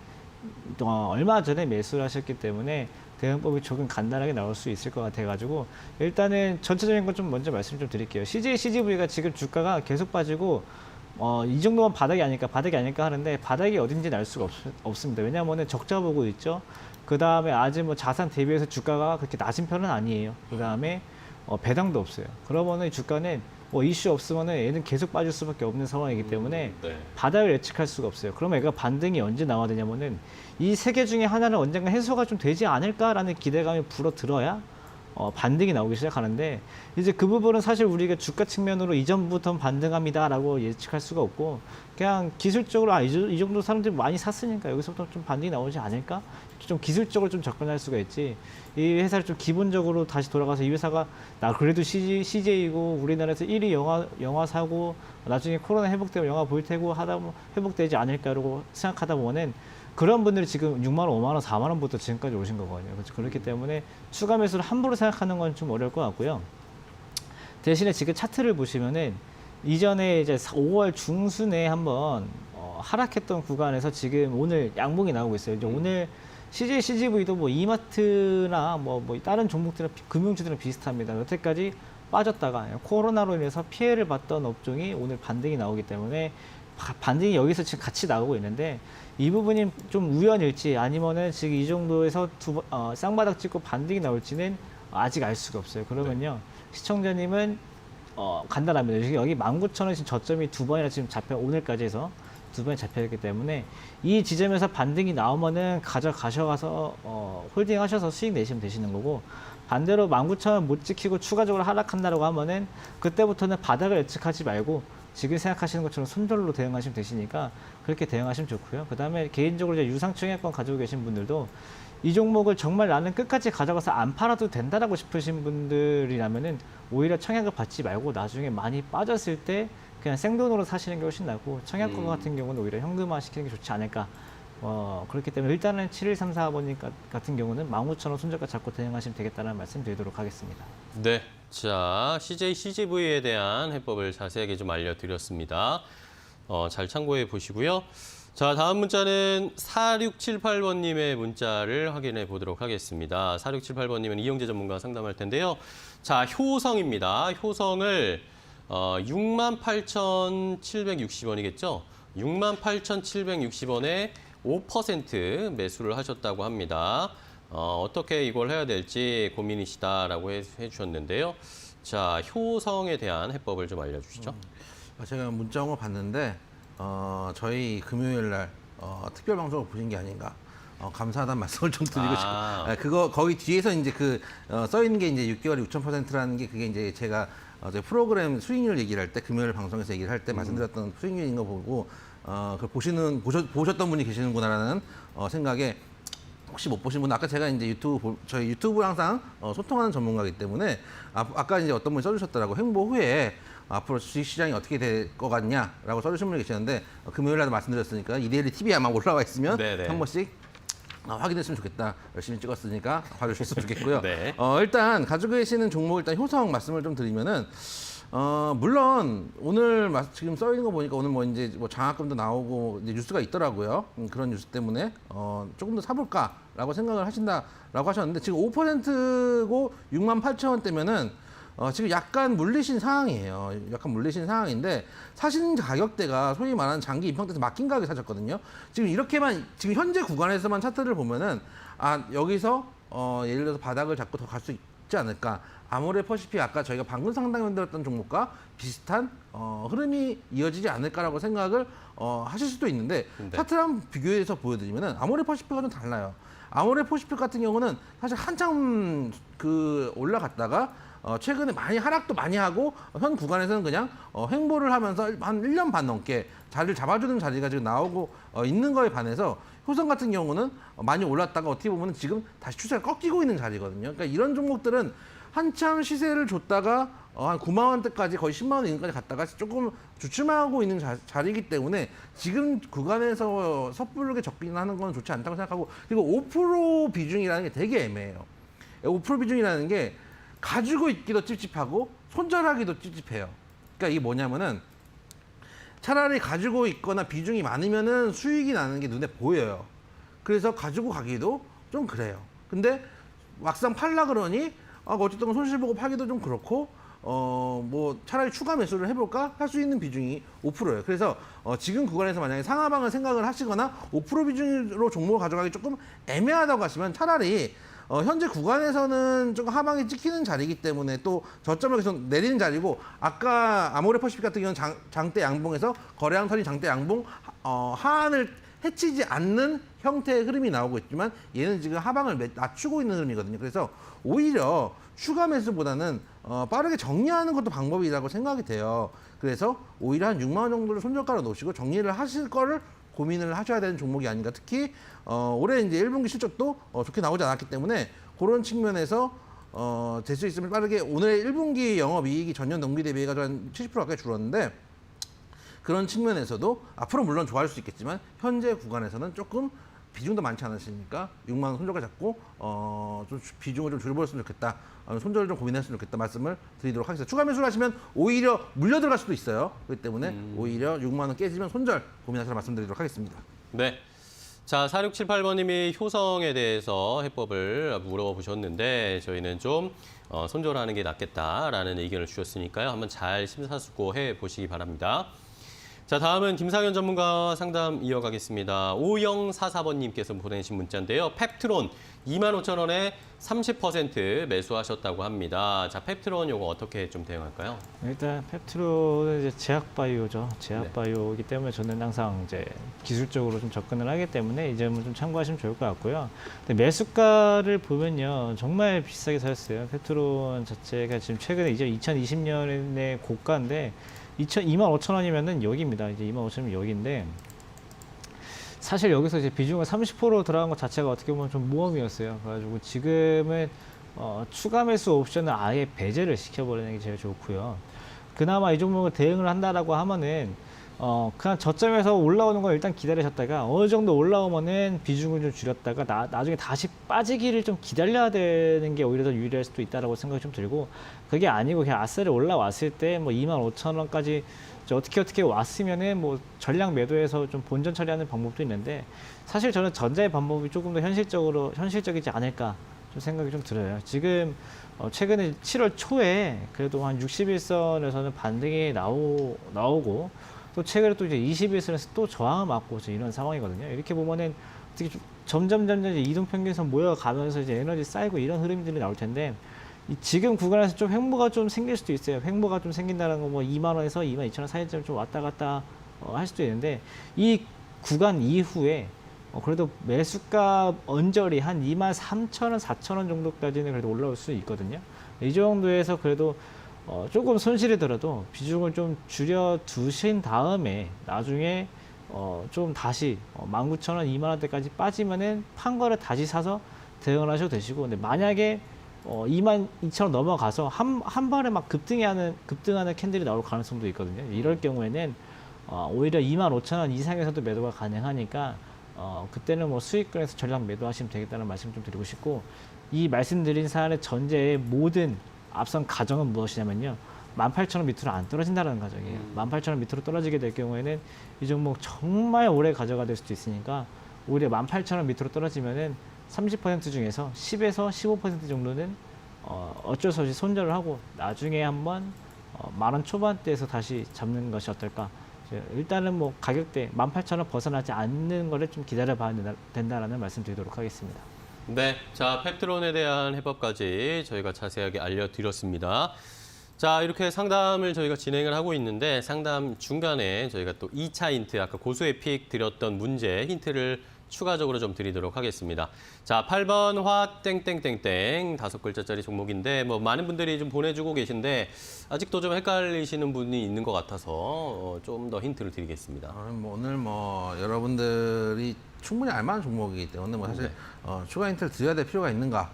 얼마 전에 매수를 하셨기 때문에 대응법이 조금 간단하게 나올 수 있을 것 같아가지고 일단은 전체적인 것 좀 먼저 말씀 좀 드릴게요. CJ, CGV가 지금 주가가 계속 빠지고 이 정도면 바닥이 아닐까 하는데 바닥이 어딘지 알 수가 없습니다. 왜냐하면 적자 보고 있죠. 그 다음에 아직 뭐 자산 대비해서 주가가 그렇게 낮은 편은 아니에요. 그 다음에 배당도 없어요. 그러면은 주가는 이슈 없으면은 얘는 계속 빠질 수밖에 없는 상황이기 때문에 네. 바닥을 예측할 수가 없어요. 그러면 얘가 반등이 언제 나와야 되냐면은 이 세 개 중에 하나는 언젠가 해소가 좀 되지 않을까라는 기대감이 불어들어야 반등이 나오기 시작하는데 이제 그 부분은 사실 우리가 주가 측면으로 이전부터 반등합니다라고 예측할 수가 없고 그냥 기술적으로 이 정도 사람들이 많이 샀으니까 여기서부터 좀 반등이 나오지 않을까? 좀 기술적으로 좀 접근할 수가 있지. 이 회사를 좀 기본적으로 다시 돌아가서 이 회사가 나 그래도 CJ이고 우리나라에서 1위 영화 사고 나중에 코로나 회복되면 영화 볼 테고 하다 보면 회복되지 않을까라고 생각하다 보면은 그런 분들이 지금 6만 원, 5만 원, 4만 원부터 지금까지 오신 거거든요. 그렇기 때문에 추가 매수를 함부로 생각하는 건 좀 어려울 것 같고요. 대신에 지금 차트를 보시면은 이전에 이제 5월 중순에 한번 하락했던 구간에서 지금 오늘 양봉이 나오고 있어요. 이제 오늘 CJ, CGV도 뭐 이마트나 뭐 다른 종목들은 금융주들은 비슷합니다. 여태까지 빠졌다가 코로나로 인해서 피해를 봤던 업종이 오늘 반등이 나오기 때문에 반등이 여기서 지금 같이 나오고 있는데 이 부분이 좀 우연일지 아니면은 지금 이 정도에서 쌍바닥 찍고 반등이 나올지는 아직 알 수가 없어요. 그러면요 시청자님은 간단합니다. 여기 19,000원 지금 저점이 두 번이나 지금 오늘까지 해서 두 번이 잡혀있기 때문에 이 지점에서 반등이 나오면은 가져가셔서 홀딩 하셔서 수익 내시면 되시는 거고 반대로 19,000원 못 지키고 추가적으로 하락한다고 하면은 그때부터는 바닥을 예측하지 말고 지금 생각하시는 것처럼 손절로 대응하시면 되시니까 그렇게 대응하시면 좋고요. 그 다음에 개인적으로 이제 유상청약권 가지고 계신 분들도 이 종목을 정말 나는 끝까지 가져가서 안 팔아도 된다라고 싶으신 분들이라면은 오히려 청약을 받지 말고 나중에 많이 빠졌을 때 그냥 생돈으로 사시는 게 훨씬 낫고 청약권 같은 경우는 오히려 현금화 시키는 게 좋지 않을까. 그렇기 때문에 일단은 7134번님 같은 경우는 19,000원 손절가 잡고 대응하시면 되겠다는 말씀 드리도록 하겠습니다. 네. 자, CJ, CGV에 대한 해법을 자세하게 좀 알려드렸습니다. 잘 참고해 보시고요. 자, 다음 문자는 4678번님의 문자를 확인해 보도록 하겠습니다. 4678번님은 이영재 전문가와 상담할 텐데요. 자, 효성입니다. 효성을 68,760원이겠죠? 68,760원에 5% 매수를 하셨다고 합니다. 어떻게 이걸 해야 될지 고민이시다라고 해주셨는데요. 자, 효성에 대한 해법을 좀 알려주시죠. 제가 문자 온 거 봤는데 저희 금요일 날 특별 방송을 보신 게 아닌가. 감사하다는 말씀을 좀 드리고 싶고 거기 뒤에서 이제 써 있는 게 이제 6개월에 6,000%라는 게 그게 이제 제가 저희 프로그램 수익률 얘기를 할 때 금요일 방송에서 얘기를 할 때 말씀드렸던 수익률인 거 보고 그걸 보셨던 분이 계시는구나라는 생각에 혹시 못 보신 분은 아까 제가 이제 저희 유튜브를 항상 소통하는 전문가이기 때문에 아까 이제 어떤 분이 써주셨더라고. 행보 후에 앞으로 주식시장이 어떻게 될 것 같냐라고 써주신 분이 계시는데 금요일 날도 말씀드렸으니까 이데일리 TV에 아마 올라와 있으면 네네. 한 번씩 확인했으면 좋겠다. 열심히 찍었으니까 봐주셨으면 좋겠고요. 네. 일단 가지고 계시는 종목 일단 효성 말씀을 좀 드리면은 물론 오늘 지금 써 있는 거 보니까 오늘 뭐 이제 장학금도 나오고 이제 뉴스가 있더라고요. 그런 뉴스 때문에 조금 더 사볼까라고 생각을 하신다라고 하셨는데 지금 5%고 68,000원대면은 지금 약간 물리신 상황이에요. 약간 물리신 상황인데 사신 가격대가 소위 말하는 장기 입형돼서 막힌 가격에 사셨거든요. 지금 이렇게만 지금 현재 구간에서만 차트를 보면은 여기서 예를 들어서 바닥을 잡고 더 갈 수 있지 않을까. 아모레퍼시픽 아까 저희가 방금 상담해드렸던 종목과 비슷한 흐름이 이어지지 않을까라고 생각을 하실 수도 있는데 차트랑 비교해서 보여드리면은 아모레퍼시픽과 좀 달라요. 아모레퍼시픽 같은 경우는 사실 한참 올라갔다가 최근에 많이 하락도 많이 하고 현 구간에서는 그냥 횡보를 하면서 한 1년 반 넘게 자리를 잡아주는 자리가 지금 나오고 있는 거에 반해서 효성 같은 경우는 많이 올랐다가 어떻게 보면 지금 다시 추세가 꺾이고 있는 자리거든요. 그러니까 이런 종목들은 한참 시세를 줬다가 한 9만 원대까지 거의 10만 원 이상까지 갔다가 조금 주춤하고 있는 자리이기 때문에 지금 구간에서 섣부르게 접근하는 건 좋지 않다고 생각하고 그리고 5% 비중이라는 게 되게 애매해요. 5% 비중이라는 게 가지고 있기도 찝찝하고 손절하기도 찝찝해요. 그러니까 이게 뭐냐면은 차라리 가지고 있거나 비중이 많으면은 수익이 나는 게 눈에 보여요. 그래서 가지고 가기도 좀 그래요. 근데 막상 팔라 그러니 어쨌든 손실 보고 팔기도 좀 그렇고 뭐 차라리 추가 매수를 해볼까 할 수 있는 비중이 5%예요. 그래서 지금 구간에서 만약에 상하방을 생각을 하시거나 5% 비중으로 종목을 가져가기 조금 애매하다고 하시면 차라리 현재 구간에서는 조금 하방이 찍히는 자리이기 때문에 또 저점을 계속 내리는 자리고 아까 아모레퍼시픽 같은 경우는 장대 양봉에서 거래량 털이 장대 양봉 하한을 해치지 않는 형태의 흐름이 나오고 있지만 얘는 지금 하방을 낮추고 있는 흐름이거든요. 그래서 오히려 추가 매수보다는 빠르게 정리하는 것도 방법이라고 생각이 돼요. 그래서 오히려 한 6만 원 정도를 손절가로 놓으시고 정리를 하실 거를 고민을 하셔야 되는 종목이 아닌가. 특히 올해 이제 1분기 실적도 좋게 나오지 않았기 때문에 그런 측면에서 될 수 있으면 빠르게 오늘 1분기 영업이익이 전년 동기 대비 해가지고 한 70% 가까이 줄었는데 그런 측면에서도 앞으로 물론 좋아할 수 있겠지만 현재 구간에서는 조금 비중도 많지 않으시니까 6만 원 손절가 잡고 좀 비중을 좀 줄여버렸으면 좋겠다. 손절을 좀 고민했으면 좋겠다 말씀을 드리도록 하겠습니다. 추가 매수를 하시면 오히려 물려 들어갈 수도 있어요. 그렇기 때문에 오히려 6만 원 깨지면 손절 고민하셔서 말씀드리도록 하겠습니다. 네. 자, 4678번님이 효성에 대해서 해법을 물어보셨는데 저희는 좀 손절하는 게 낫겠다라는 의견을 주셨으니까요. 한번 잘 심사숙고해 보시기 바랍니다. 자, 다음은 김상현 전문가 상담 이어가겠습니다. 5044번님께서 보내신 문자인데요. 펩트론 25,000원에 30% 매수하셨다고 합니다. 자, 펩트론 요거 어떻게 좀 대응할까요? 일단 펩트론은 이제 제약바이오죠. 제약바이오이기 때문에 저는 항상 이제 기술적으로 좀 접근을 하기 때문에 이 점을 좀 참고하시면 좋을 것 같고요. 근데 매수가를 보면요, 정말 비싸게 사셨어요. 펩트론 자체가 지금 최근에 이제 2020년의 고가인데 25,000원이면은 여기입니다. 이제 25,000원이면 여기인데 사실 여기서 이제 비중을 30% 들어간 것 자체가 어떻게 보면 좀 모험이었어요. 그래가지고 지금은 추가 매수 옵션을 아예 배제를 시켜버리는 게 제일 좋고요. 그나마 이 종목을 대응을 한다라고 하면은 그냥 저점에서 올라오는 걸 일단 기다리셨다가 어느 정도 올라오면은 비중을 좀 줄였다가 나중에 다시 빠지기를 좀 기다려야 되는 게 오히려 더 유리할 수도 있다라고 생각이 좀 들고, 그게 아니고 그냥 아싸리 올라왔을 때 뭐 25,000원까지 어떻게 왔으면은 뭐 전량 매도해서 좀 본전 처리하는 방법도 있는데, 사실 저는 전자의 방법이 조금 더 현실적이지 않을까 좀 생각이 좀 들어요. 지금 최근에 7월 초에 그래도 한 61선에서는 반등이 나오고 또 최근에 또 이제 21선에서 또 저항을 맞고 이런 상황이거든요. 이렇게 보면은 어떻게 좀 점점 이제 이동평균선 모여가면서 이제 에너지 쌓이고 이런 흐름들이 나올 텐데, 지금 구간에서 좀 횡보가 좀 생길 수도 있어요. 횡보가 좀 생긴다는 거 뭐 2만 원에서 22,000원 사이쯤 좀 왔다 갔다 할 수도 있는데, 이 구간 이후에 그래도 매수가 언저리 한 23,000원, 4,000원 정도까지는 그래도 올라올 수 있거든요. 이 정도에서 그래도 조금 손실이 들어도 비중을 좀 줄여 두신 다음에 나중에 좀 다시 19,000원, 2만 원대까지 빠지면은 판 거를 다시 사서 대응을 하셔도 되시고, 근데 만약에 22,000원 넘어가서 한 번에 막 급등하는 캔들이 나올 가능성도 있거든요. 이럴 경우에는 오히려 25,000원 이상에서도 매도가 가능하니까 그때는 뭐 수익권에서 전량 매도하시면 되겠다는 말씀 좀 드리고 싶고, 이 말씀드린 사안의 전제의 모든 앞선 가정은 무엇이냐면요, 18,000원 밑으로 안 떨어진다는 가정이에요. 18,000원 밑으로 떨어지게 될 경우에는 이 종목 정말 오래 가져가 될 수도 있으니까 오히려 18,000원 밑으로 떨어지면은 30% 중에서 10에서 15% 정도는 어쩔 수 없이 손절을 하고 나중에 한번 10,000원 초반대에서 다시 잡는 것이 어떨까. 일단은 뭐 가격대 18,000원 벗어나지 않는 거를 좀 기다려 봐야 된다라는 말씀 드리도록 하겠습니다. 네, 자, 펩트론에 대한 해법까지 저희가 자세하게 알려드렸습니다. 자, 이렇게 상담을 저희가 진행을 하고 있는데 상담 중간에 저희가 또 2차 힌트, 아까 고수의 픽 드렸던 문제 힌트를 추가적으로 좀 드리도록 하겠습니다. 자, 8번 화땡땡땡땡 5글자짜리 종목인데 뭐 많은 분들이 좀 보내주고 계신데 아직도 좀 헷갈리시는 분이 있는 것 같아서 좀 더 힌트를 드리겠습니다. 오늘 뭐 여러분들이 충분히 알만한 종목이기 때문에 뭐 사실 추가 힌트를 드려야 될 필요가 있는가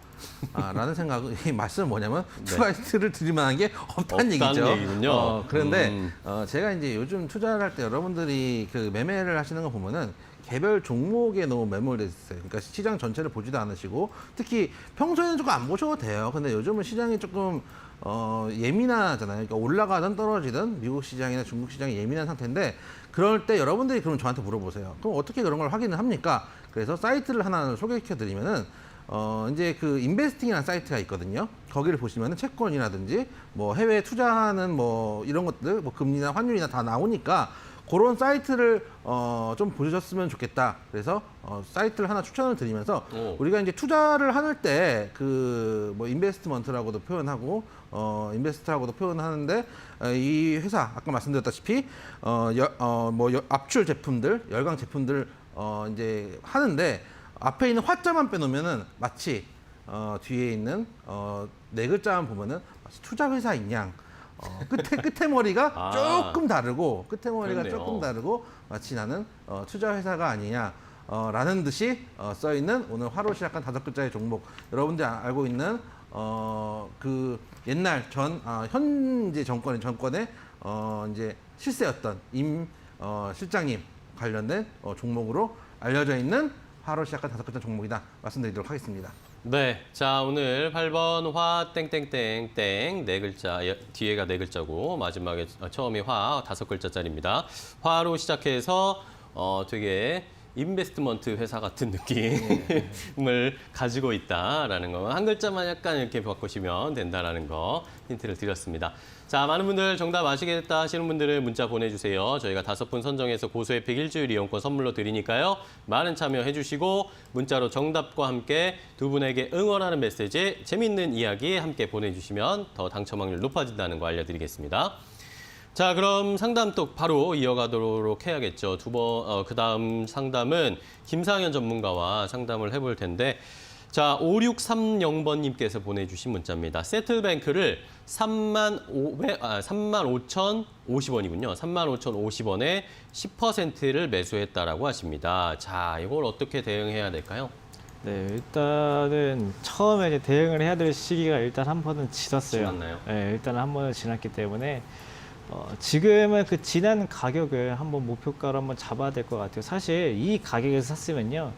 라는 생각이 말씀은 뭐냐면 추가 힌트를 드릴 만한 게 없다는 얘기죠. 얘기군요. 그런데 제가 이제 요즘 투자를 할 때 여러분들이 그 매매를 하시는 거 보면은 개별 종목에 너무 매몰돼 있어요. 그러니까 시장 전체를 보지도 않으시고 특히 평소에는 조금 안 보셔도 돼요. 근데 요즘은 시장이 조금 예민하잖아요. 그러니까 올라가든 떨어지든 미국 시장이나 중국 시장이 예민한 상태인데 그럴 때 여러분들이 그럼 저한테 물어보세요. 그럼 어떻게 그런 걸 확인을 합니까? 그래서 사이트를 하나 소개시켜 드리면은 이제 그 인베스팅이라는 사이트가 있거든요. 거기를 보시면은 채권이라든지 뭐 해외 투자하는 뭐 이런 것들, 뭐 금리나 환율이나 다 나오니까 그런 사이트를 좀 보셨으면 좋겠다. 그래서 사이트를 하나 추천을 드리면서 우리가 이제 투자를 할 때 그 뭐 인베스트먼트라고도 표현하고 인베스트라고도 표현하는데 이 회사 아까 말씀드렸다시피 압출 제품들, 열강 제품들 이제 하는데 앞에 있는 화자만 빼놓으면은 마치 뒤에 있는 네 글자만 보면은 마치 투자 회사인 양. 끝에 머리가 조금 다르고 끝에 머리가 그렇네요. 조금 다르고 마치 나는 투자 회사가 아니냐 라는 듯이 써 있는 오늘 화로 시작한 5글자의 종목 여러분들이 알고 있는 그 옛날 현재 정권의 이제 실세였던 실장님 관련된 종목으로 알려져 있는 화로 시작한 5글자 종목이다 말씀드리도록 하겠습니다. 네, 자 오늘 8번 화 땡땡땡땡 네 글자 뒤에가 네 글자고 마지막에 처음이 화 5글자짜리입니다. 화로 시작해서 되게 인베스트먼트 회사 같은 느낌을 가지고 있다라는 거 한 글자만 약간 이렇게 바꾸시면 된다라는 거 힌트를 드렸습니다. 자, 많은 분들 정답 아시겠다 하시는 분들은 문자 보내주세요. 저희가 5분 선정해서 고소해픽 일주일 이용권 선물로 드리니까요. 많은 참여해 주시고 문자로 정답과 함께 두 분에게 응원하는 메시지, 재밌는 이야기 함께 보내주시면 더 당첨 확률 높아진다는 거 알려드리겠습니다. 자, 그럼 상담 또 바로 이어가도록 해야겠죠. 그 다음 상담은 김상현 전문가와 상담을 해볼 텐데, 자, 5630번님께서 보내주신 문자입니다. 세틀뱅크를 35,050원이군요. 35,050원에 10%를 매수했다라고 하십니다. 자, 이걸 어떻게 대응해야 될까요? 네, 일단은 처음에 이제 대응을 해야 될 시기가 일단 한 번은 지났어요. 지났나요? 네, 일단 한 번은 지났기 때문에 지금은 그 지난 가격을 한번 목표가로 한번 잡아야 될 것 같아요. 사실 이 가격에서 샀으면요,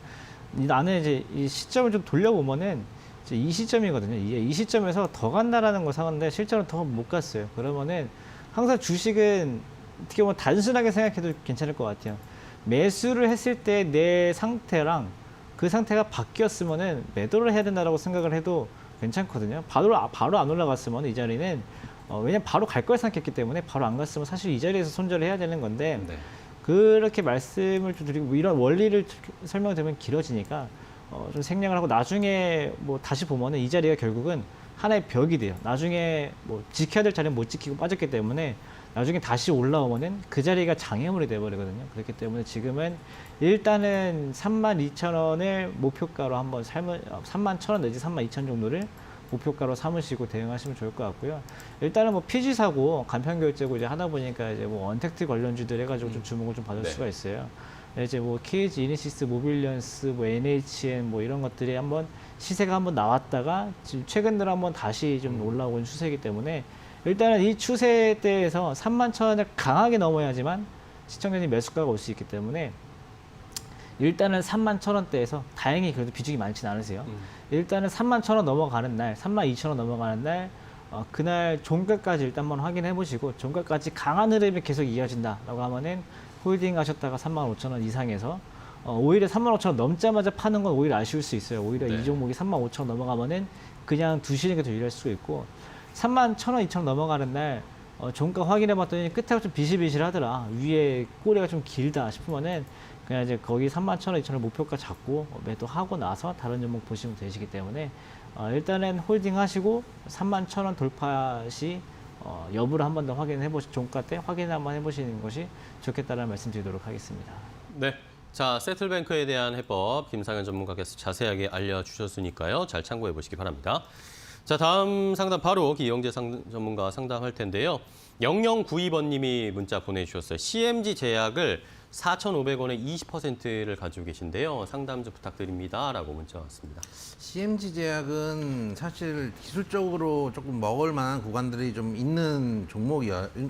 나는 이제 이 시점을 좀 돌려보면은 이제 이 시점이거든요. 이 시점에서 더 간다라는 걸 사는데 실제로 더 못 갔어요. 그러면은 항상 주식은 어떻게 보면 단순하게 생각해도 괜찮을 것 같아요. 매수를 했을 때 내 상태랑 그 상태가 바뀌었으면은 매도를 해야 된다라고 생각을 해도 괜찮거든요. 바로 안 올라갔으면 이 자리는 왜냐면 바로 갈 걸 생각했기 때문에 바로 안 갔으면 사실 이 자리에서 손절을 해야 되는 건데 네. 그렇게 말씀을 좀 드리고 이런 원리를 설명드리면 길어지니까 좀 생략을 하고 나중에 뭐 다시 보면은 이 자리가 결국은 하나의 벽이 돼요. 나중에 뭐 지켜야 될 자리는 못 지키고 빠졌기 때문에 나중에 다시 올라오면은 그 자리가 장애물이 돼버리거든요. 그렇기 때문에 지금은 일단은 32,000원을 목표가로 한번 31,000원 내지 32,000원 정도를 목표가로 삼으시고 대응하시면 좋을 것 같고요. 일단은 뭐 피지 사고 간편결제고 이제 하다 보니까 이제 뭐 언택트 관련주들 해가지고 좀 주목을 좀 받을 네. 수가 있어요. 이제 뭐 KG 이니시스, 모빌리언스, 뭐 NHN 뭐 이런 것들이 한번 시세가 한번 나왔다가 지금 최근 들어 한번 다시 좀 올라오고 있는 추세이기 때문에 일단은 이 추세대에서 31,000원을 강하게 넘어야지만 시청자님 매수가가 올 수 있기 때문에 일단은 31,000원대에서 다행히 그래도 비중이 많지는 않으세요. 일단은 31,000원 넘어가는 날, 32,000원 넘어가는 날 그날 종가까지 일단 한번 확인해 보시고 종가까지 강한 흐름이 계속 이어진다라고 하면은 홀딩 하셨다가 35,000원 이상에서 오히려 35,000원 넘자마자 파는 건 오히려 아쉬울 수 있어요. 오히려 네. 이 종목이 35,000원 넘어가면은 그냥 두시는 게 더 유리할 수가 있고 31,000원, 2,000원 넘어가는 날 종가 확인해 봤더니 끝에가 좀 비실비실하더라. 위에 꼬리가 좀 길다 싶으면은 그냥 이제 거기 31,000원, 2,000원 목표가 잡고 매도하고 나서 다른 종목 보시면 되시기 때문에 일단은 홀딩 하시고 31,000원 돌파 시 여부를 한 번 더 확인해 보시 종가 때 확인 한번 해보시는 것이 좋겠다는 말씀드리도록 하겠습니다. 네. 자, 세틀뱅크에 대한 해법 김상현 전문가께서 자세하게 알려주셨으니까요. 잘 참고해 보시기 바랍니다. 자, 다음 상담 바로 이영재 전문가와 상담할 텐데요. 0092번님이 문자 보내주셨어요. CMG 제약을 4,500원에 20%를 가지고 계신데요. 상담 좀 부탁드립니다. 라고 문자 왔습니다. CMG 제약은 사실 기술적으로 조금 먹을 만한 구간들이 좀 있는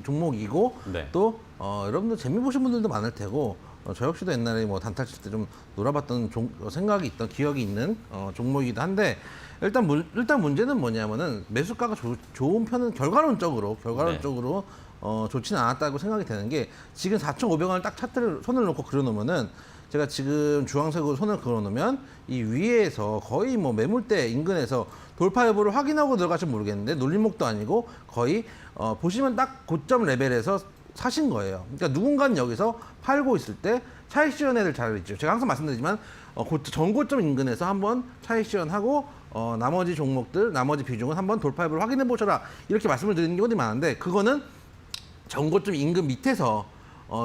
종목이고 네. 또 여러분들 재미 보신 분들도 많을 테고 저 역시도 옛날에 뭐 단타 칠 때 좀 놀아봤던 생각이 있던 기억이 있는 종목이기도 한데 일단 문제는 뭐냐면은 매수가가 좋은 편은 결과론적으로 좋지는 않았다고 생각이 되는 게 지금 4,500원을 딱 차트를 손을 놓고 그려놓으면은 제가 지금 주황색으로 손을 그어놓으면 이 위에서 거의 뭐 매물대 인근에서 돌파 여부를 확인하고 들어가시면 모르겠는데 눌림목도 아니고 거의 보시면 딱 고점 레벨에서 사신 거예요. 그러니까 누군가는 여기서 팔고 있을 때 차익 실현해야 될 자리죠. 제가 항상 말씀드리지만 전고점 인근에서 한번 차익 실현하고 나머지 종목들, 나머지 비중은 한번 돌파 여부를 확인해 보셔라. 이렇게 말씀을 드리는 경우도 많은데 그거는 전고점 인근 밑에서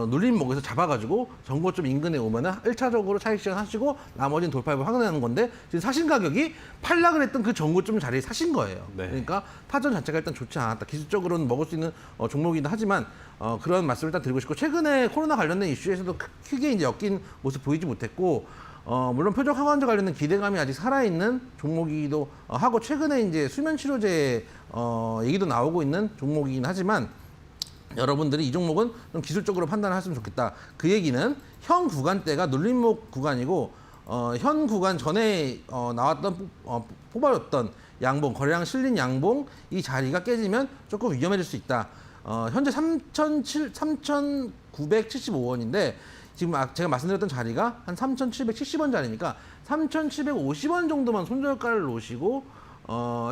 눌림목에서 잡아가지고 전고점 인근에 오면은 1차적으로 차익 실현하시고 나머지는 돌파 여부를 확인하는 건데 지금 사신 가격이 팔락을 했던 그 전고점 자리에 사신 거예요. 네. 그러니까 타전 자체가 일단 좋지 않았다. 기술적으로는 먹을 수 있는 종목이긴 하지만 그런 말씀을 일단 드리고 싶고 최근에 코로나 관련된 이슈에서도 크게 이제 엮인 모습 보이지 못했고 물론 표적 항원제 관련된 기대감이 아직 살아있는 종목이기도 하고 최근에 이제 수면 치료제 얘기도 나오고 있는 종목이긴 하지만 여러분들이 이 종목은 좀 기술적으로 판단을 하시면 좋겠다. 그 얘기는 현 구간대가 눌림목 구간이고 현 구간 전에 나왔던 뽑아줬던 양봉, 거래량 실린 양봉 이 자리가 깨지면 조금 위험해질 수 있다. 현재 3,975원인데 지금 제가 말씀드렸던 자리가 한 3,770원 자리니까 3,750원 정도만 손절가를 놓으시고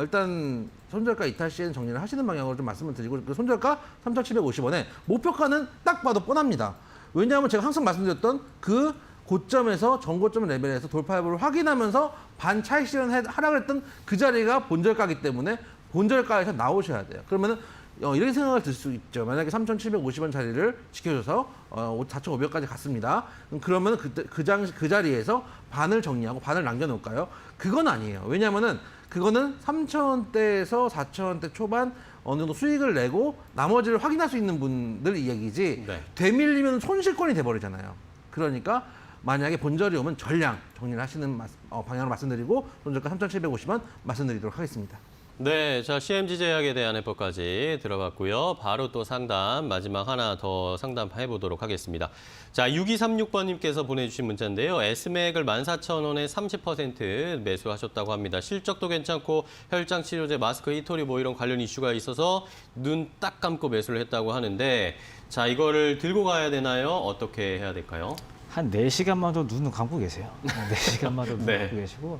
일단 손절가 이탈 시에는 정리를 하시는 방향으로 좀 말씀을 드리고 그 손절가 3,750원에 목표가는 딱 봐도 뻔합니다. 왜냐하면 제가 항상 말씀드렸던 그 고점에서 전고점 레벨에서 돌파 여부를 확인하면서 반 차익 실현 하라고 했던 그 자리가 본절가이기 때문에 본절가에서 나오셔야 돼요. 그러면은 이렇게 생각을 들 수 있죠. 만약에 3,750원 자리를 지켜줘서 4,500까지 갔습니다. 그러면 그 자리에서 반을 정리하고 반을 남겨놓을까요? 그건 아니에요. 왜냐하면은 그거는 3,000원대에서 4,000원대 초반 어느 정도 수익을 내고 나머지를 확인할 수 있는 분들 이야기지 네. 되밀리면 손실권이 돼버리잖아요. 그러니까 만약에 본절이 오면 전량 정리를 하시는 방향으로 말씀드리고 손절가 3,750원 말씀드리도록 하겠습니다. 네, 자 CMG 제약에 대한 해법까지 들어봤고요. 바로 또 상담 마지막 하나 더 상담해 보도록 하겠습니다. 자 6236번님께서 보내주신 문자인데요. S맥을 14,000원에 30% 매수하셨다고 합니다. 실적도 괜찮고 혈장 치료제, 마스크, 히토리 뭐 이런 관련 이슈가 있어서 눈 딱 감고 매수를 했다고 하는데 자 이거를 들고 가야 되나요? 어떻게 해야 될까요? 한 4시간만 더 눈을 감고 계세요. 4시간만 더 눈을 네. 감고 계시고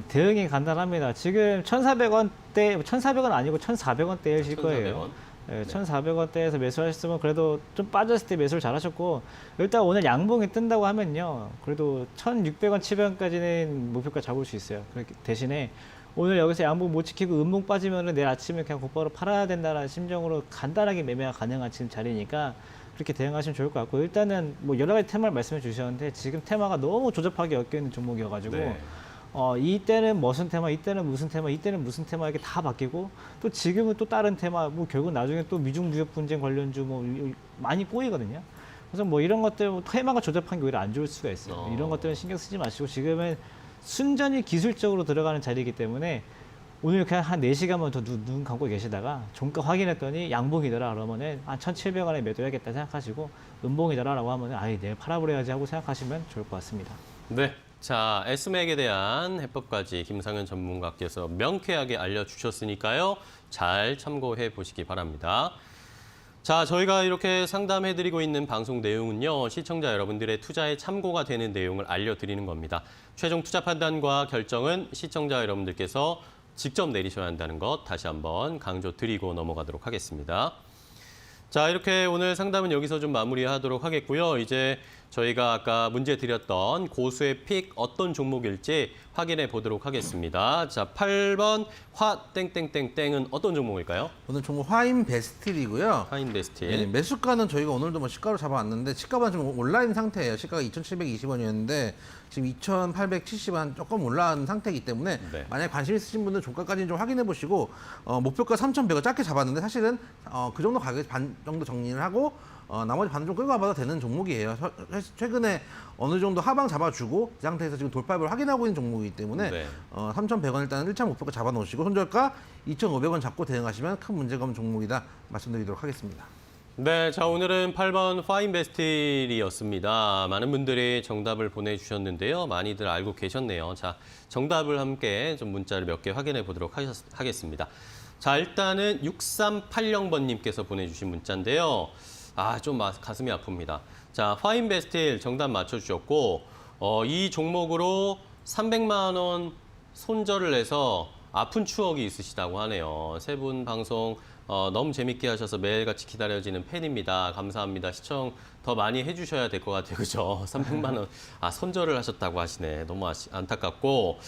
대응이 간단합니다. 지금 1,400원대, 1,400원 아니고 1,400원대이실 거예요. 1,400원대에서 매수하셨으면 그래도 좀 빠졌을 때 매수를 잘하셨고 일단 오늘 양봉이 뜬다고 하면요. 그래도 1,600원, 700원까지는 목표가 잡을 수 있어요. 그렇기 대신에 오늘 여기서 양봉 못 지키고 음봉 빠지면 내일 아침에 그냥 곧바로 팔아야 된다는 심정으로 간단하게 매매가 가능한 지금 자리니까 그렇게 대응하시면 좋을 것 같고 일단은 뭐 여러 가지 테마를 말씀해 주셨는데 지금 테마가 너무 조잡하게 엮여 있는 종목이어가지고 네. 이때는 무슨 테마, 이때는 무슨 테마, 이때는 무슨 테마 이렇게 다 바뀌고 또 지금은 또 다른 테마, 뭐 결국 나중에 또 미중 무역 분쟁 관련주 뭐 많이 꼬이거든요. 그래서 뭐 이런 것들 테마가 조잡한 게 오히려 안 좋을 수가 있어요. 이런 것들은 신경 쓰지 마시고 지금은 순전히 기술적으로 들어가는 자리이기 때문에 오늘 그냥 한 4시간만 더 눈 감고 계시다가 종가 확인했더니 양봉이더라 그러면은 한 1,700원에 매도해야겠다 생각하시고 음봉이더라라고 하면은 아예 내일 팔아버려야지 하고 생각하시면 좋을 것 같습니다. 네. 자, S맥에 대한 해법까지 김상현 전문가께서 명쾌하게 알려주셨으니까요. 잘 참고해 보시기 바랍니다. 자, 저희가 이렇게 상담해드리고 있는 방송 내용은요. 시청자 여러분들의 투자에 참고가 되는 내용을 알려드리는 겁니다. 최종 투자 판단과 결정은 시청자 여러분들께서 직접 내리셔야 한다는 것 다시 한번 강조드리고 넘어가도록 하겠습니다. 자, 이렇게 오늘 상담은 여기서 좀 마무리하도록 하겠고요. 이제 저희가 아까 문제 드렸던 고수의 픽 어떤 종목일지 확인해 보도록 하겠습니다. 자, 8번 화땡땡땡땡은 어떤 종목일까요? 오늘 종목 화인베스틸이고요. 하인베스틸. 네, 매수가는 저희가 오늘도 뭐 시가로 잡아왔는데 시가가 좀 온라인 상태예요. 시가가 2,720원이었는데 지금 2,870원 조금 올라간 상태이기 때문에 네. 만약 관심 있으신 분들 종가까지는 좀 확인해 보시고 목표가 3,100원 짧게 잡았는데 사실은 그 정도 가격에 반 정도 정리를 하고 나머지 반은 좀 끌고 가봐도 되는 종목이에요. 최근에 어느 정도 하방 잡아주고 이 상태에서 지금 돌파를 확인하고 있는 종목이기 때문에 네. 3,100원 일단 1차 목표가 잡아놓으시고 손절가 2,500원 잡고 대응하시면 큰 문제가 없는 종목이다 말씀드리도록 하겠습니다. 네, 자 오늘은 8번 파인베스틸이었습니다. 많은 분들이 정답을 보내주셨는데요. 많이들 알고 계셨네요. 자, 정답을 함께 좀 문자를 몇 개 확인해 보도록 하겠습니다. 자, 일단은 6380번님께서 보내주신 문자인데요. 좀 가슴이 아픕니다. 자, 파인베스틸 정답 맞춰주셨고, 이 종목으로 300만 원 손절을 해서 아픈 추억이 있으시다고 하네요. 세 분 방송 너무 재밌게 하셔서 매일같이 기다려지는 팬입니다. 감사합니다. 시청 더 많이 해주셔야 될 것 같아요. 그죠? 300만 원. 손절을 하셨다고 하시네. 너무 안타깝고.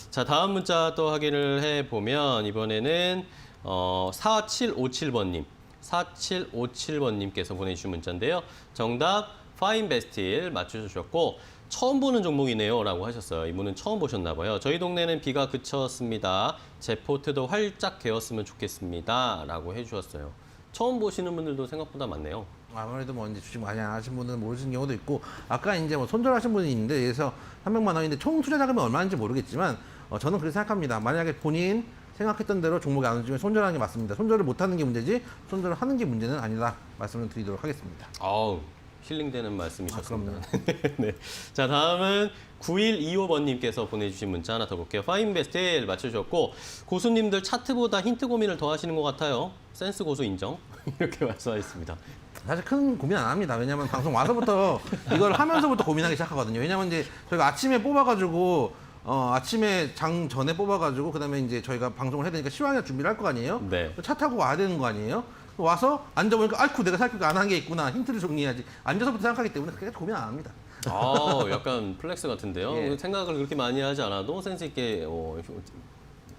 자, 다음 문자 또 확인을 해보면 이번에는 4757번님. 4757번님께서 보내주신 문자인데요. 정답 파인베스틸 맞춰주셨고 처음 보는 종목이네요 라고 하셨어요. 이분은 처음 보셨나 봐요. 저희 동네는 비가 그쳤습니다. 제 포트도 활짝 개었으면 좋겠습니다 라고 해주셨어요. 처음 보시는 분들도 생각보다 많네요. 아무래도 뭐 이제 주식 많이 안 하신 분은 모르시는 경우도 있고 아까 이제 뭐 손절하신 분이 있는데 그래서 300만 원인데 총 투자 자금이 얼마인지 모르겠지만 저는 그렇게 생각합니다. 만약에 본인 생각했던 대로 종목이 안 움직이면 손절하는 게 맞습니다. 손절을 못하는 게 문제지 손절을 하는 게 문제는 아니다 말씀을 드리도록 하겠습니다. 아우 힐링되는 말씀이셨습니다. 그럼요. 네. 자, 다음은 9125번님께서 보내주신 문자 하나 더 볼게요. 파인베스틸 맞춰주셨고 고수님들 차트보다 힌트 고민을 더 하시는 것 같아요. 센스 고수 인정. 이렇게 말씀하셨습니다. 사실 큰 고민 안 합니다. 왜냐하면 방송 와서부터 이걸 하면서부터 고민하기 시작하거든요. 왜냐하면 이제 저희가 아침에 뽑아가지고 아침에 장 전에 뽑아가지고 그다음에 이제 저희가 방송을 해야 되니까 시황에 준비를 할 거 아니에요. 네. 차 타고 와야 되는 거 아니에요. 와서 앉아보니까 아이쿠 내가 생각 안 한 게 있구나. 힌트를 정리해야지. 앉아서부터 생각하기 때문에 그렇게 고민 안 합니다. 약간 플렉스 같은데요. 예. 생각을 그렇게 많이 하지 않아도 센스 있게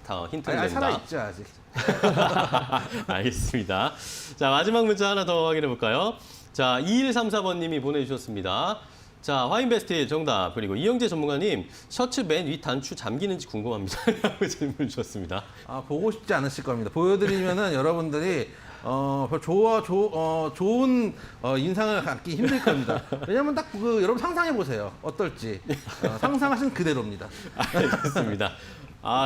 다 힌트를 낸다. 살아있죠 아직. 알겠습니다. 자, 마지막 문자 하나 더 확인해 볼까요? 자, 2134번님이 보내주셨습니다. 자, 화인베스틸 정답. 그리고 이영재 전문가님, 셔츠 맨 윗 단추 잠기는지 궁금합니다. 라고 질문 주셨습니다. 보고 싶지 않으실 겁니다. 보여드리면은 여러분들이 별 좋은 인상을 갖기 힘들 겁니다. 왜냐면 딱 여러분 상상해 보세요. 어떨지 상상하신 그대로입니다. 알겠습니다.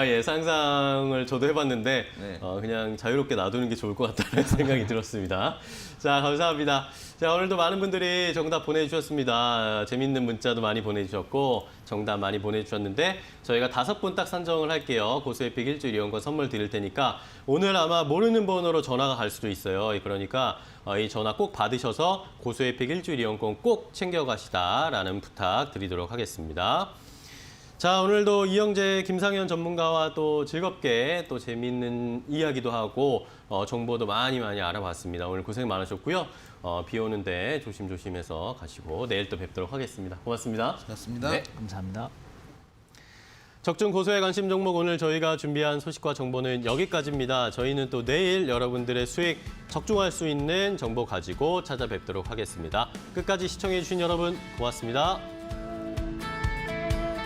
예, 상상을 저도 해봤는데 네. 그냥 자유롭게 놔두는 게 좋을 것 같다는 생각이 들었습니다. 자, 감사합니다. 자, 오늘도 많은 분들이 정답 보내주셨습니다. 재밌는 문자도 많이 보내주셨고 정답 많이 보내주셨는데 저희가 5분 딱 산정을 할게요. 고수에픽 일주일 이용권 선물 드릴 테니까 오늘 아마 모르는 번호로 전화가 갈 수도 있어요. 그러니까 이 전화 꼭 받으셔서 고수에픽 일주일 이용권 꼭 챙겨가시다라는 부탁 드리도록 하겠습니다. 자, 오늘도 이영재, 김상현 전문가와 또 즐겁게 또 재미있는 이야기도 하고 정보도 많이 알아봤습니다. 오늘 고생 많으셨고요. 비 오는데 조심조심해서 가시고 내일 또 뵙도록 하겠습니다. 고맙습니다. 고맙습니다. 네. 감사합니다. 적중 고수의 관심 종목 오늘 저희가 준비한 소식과 정보는 여기까지입니다. 저희는 또 내일 여러분들의 수익 적중할 수 있는 정보 가지고 찾아뵙도록 하겠습니다. 끝까지 시청해주신 여러분 고맙습니다.